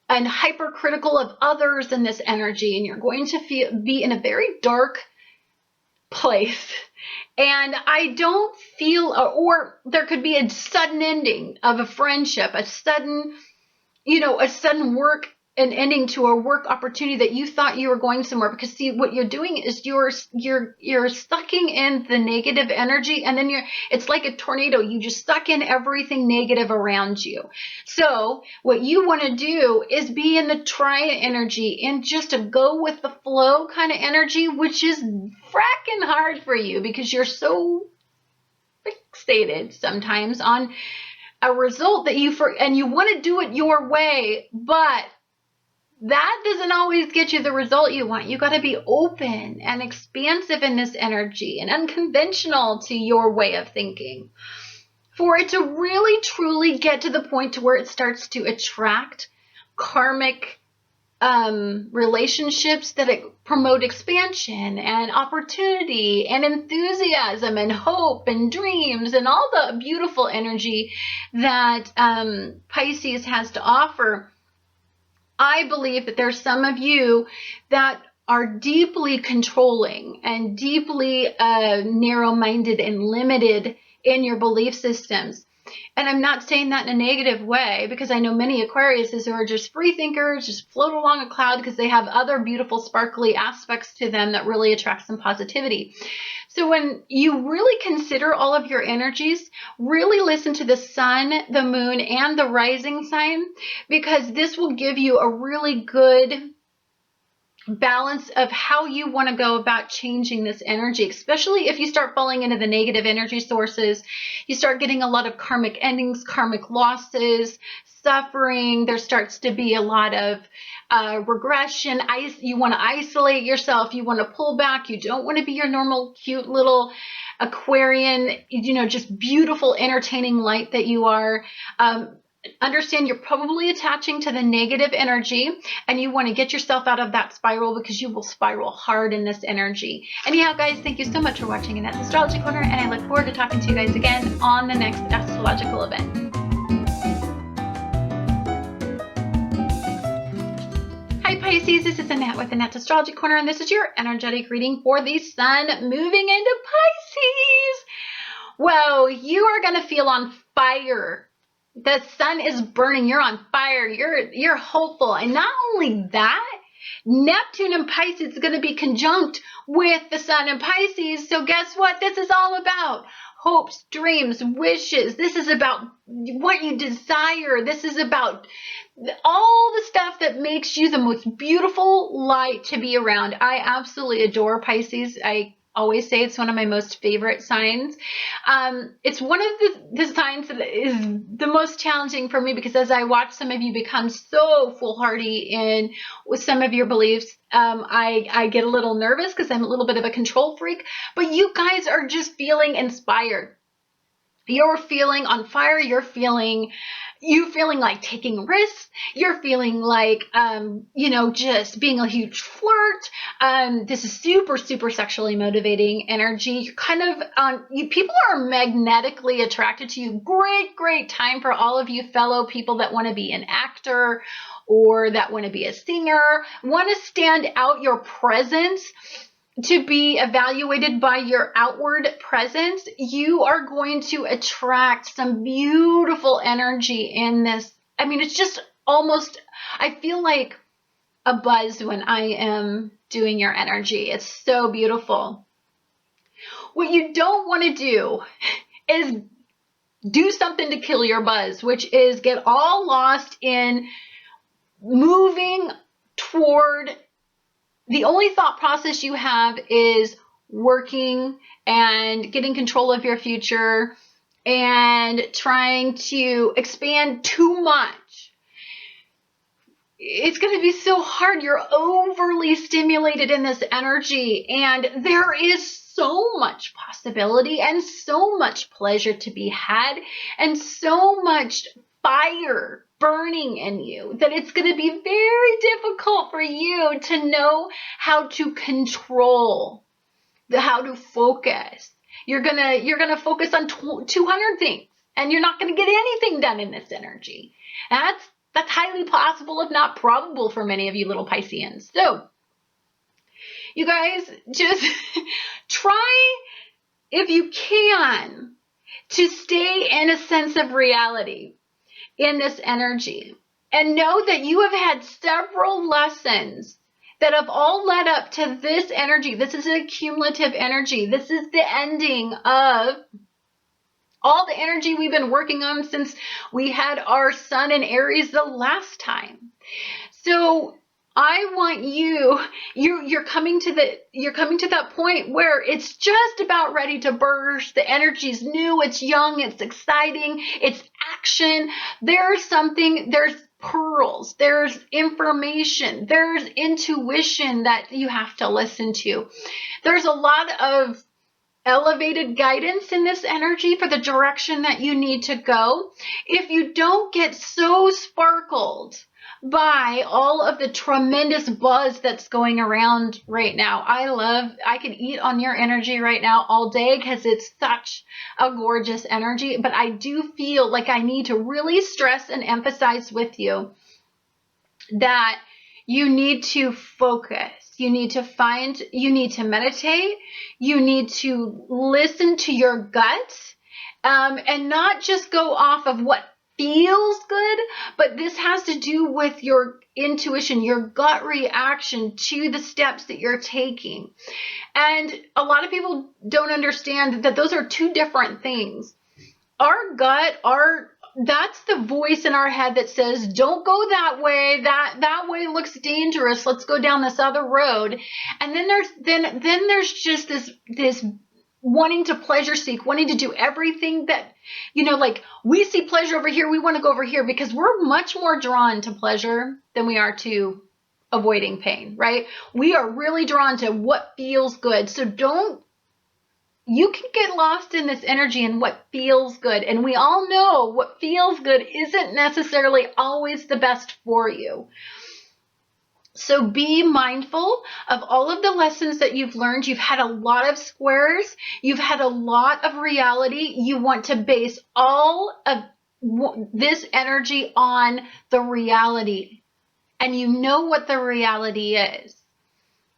hypercritical of others in this energy, and you're going to be in a very dark place. And I don't feel, or there could be a sudden ending of a friendship, a sudden you know, a sudden an ending to a work opportunity that you thought you were going somewhere. Because see, what you're doing is you're sucking in the negative energy, and then it's like a tornado. You just suck in everything negative around you. So what you want to do is be in the Triad energy and just a go with the flow kind of energy, which is fracking hard for you because you're so fixated sometimes on a result that and you want to do it your way, but that doesn't always get you the result you want. You got to be open and expansive in this energy and unconventional to your way of thinking for it to really truly get to the point to where it starts to attract karmic relationships that promote expansion and opportunity and enthusiasm and hope and dreams and all the beautiful energy that Pisces has to offer. I believe that there's some of you that are deeply controlling and deeply narrow-minded and limited in your belief systems. And I'm not saying that in a negative way, because I know many Aquariuses who are just free thinkers, just float along a cloud because they have other beautiful, sparkly aspects to them that really attract some positivity. So when you really consider all of your energies, really listen to the sun, the moon, and the rising sign, because this will give you a really good balance of how you want to go about changing this energy, especially if you start falling into the negative energy sources. You start getting a lot of karmic endings, karmic losses, suffering. There starts to be a lot of regression. You want to isolate yourself. You want to pull back. You don't want to be your normal cute little Aquarian, you know, just beautiful, entertaining light that you are. Understand you're probably attaching to the negative energy, and you want to get yourself out of that spiral, because you will spiral hard in this energy. Anyhow, guys, thank you so much for watching Annette's Astrology Corner, and I look forward to talking to you guys again on the next astrological event. Hi Pisces, this is Annette with Annette's Astrology Corner, and this is your energetic reading for the sun moving into Pisces. Well, you are going to feel on fire. The sun is burning. You're on fire. You're hopeful. And not only that, Neptune in Pisces is going to be conjunct with the sun in Pisces. So guess what? This is all about hopes, dreams, wishes. This is about what you desire. This is about all the stuff that makes you the most beautiful light to be around. I absolutely adore Pisces. I always say it's one of my most favorite signs. It's one of the signs that is the most challenging for me, because as I watch some of you become so foolhardy in with some of your beliefs, I get a little nervous because I'm a little bit of a control freak. But you guys are just feeling inspired. You're feeling on fire. You're feeling like taking risks. You're feeling like, you know, just being a huge flirt. This is super, super sexually motivating energy. You're kind of, people are magnetically attracted to you. Great, great time for all of you fellow people that want to be an actor or that want to be a singer, want to stand out your presence, to be evaluated by your outward presence. You are going to attract some beautiful energy in this. I mean, it's just almost, I feel like a buzz when I am doing your energy. It's so beautiful. What you don't want to do is do something to kill your buzz, which is get all lost in moving toward. The only thought process you have is working and getting control of your future and trying to expand too much. It's going to be so hard. You're overly stimulated in this energy, and there is so much possibility and so much pleasure to be had and so much fire burning in you that it's going to be very difficult for you to know how to control, how to focus. You're gonna focus on 200 things, and you're not going to get anything done in this energy. That's highly possible, if not probable, for many of you little Pisceans. So you guys just try, if you can, to stay in a sense of reality in this energy, And know that you have had several lessons that have all led up to this energy. This is a cumulative energy. This is the ending of all the energy we've been working on since we had our sun in Aries the last time. So I want you're coming to that point where it's just about ready to burst. The energy's new, it's young, it's exciting, it's action. There's pearls, there's information, there's intuition that you have to listen to. There's a lot of elevated guidance in this energy for the direction that you need to go. If you don't get so sparkled by all of the tremendous buzz that's going around right now, I could eat on your energy right now all day because it's such a gorgeous energy. But I do feel like I need to really stress and emphasize with you that you need to focus. You need to meditate. You need to listen to your gut, and not just go off of what feels good, but this has to do with your intuition, your gut reaction to the steps that you're taking. And a lot of people don't understand that those are two different things. Our gut, that's the voice in our head that says, don't go that way. That way looks dangerous. Let's go down this other road. And then there's just this wanting to pleasure seek, wanting to do everything that, like we see pleasure over here. We want to go over here because we're much more drawn to pleasure than we are to avoiding pain, right? We are really drawn to what feels good. So you can get lost in this energy and what feels good. And we all know what feels good isn't necessarily always the best for you. So be mindful of all of the lessons that you've learned. You've had a lot of squares. You've had a lot of reality. You want to base all of this energy on the reality. And you know what the reality is.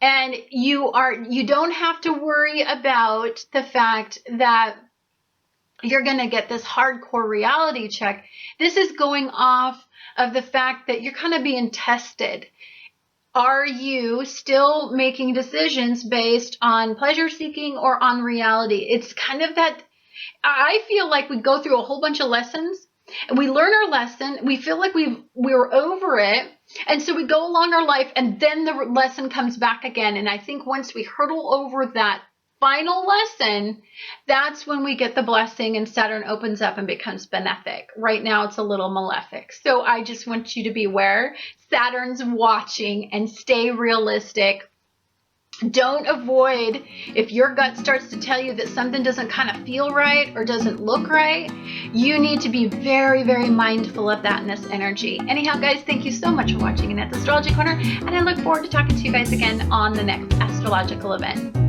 And you don't have to worry about the fact that you're going to get this hardcore reality check. This is going off of the fact that you're kind of being tested. Are you still making decisions based on pleasure seeking or on reality? It's kind of that, I feel like we go through a whole bunch of lessons and we learn our lesson. We feel like we're over it. And so we go along our life and then the lesson comes back again. And I think once we hurdle over that final lesson, that's when we get the blessing and Saturn opens up and becomes benefic. Right now it's a little malefic. So I just want you to be aware. Saturn's watching and stay realistic. Don't avoid, if your gut starts to tell you that something doesn't kind of feel right or doesn't look right, you need to be very, very mindful of that in this energy. Anyhow, guys, thank you so much for watching Annette's Astrology Corner, and I look forward to talking to you guys again on the next astrological event.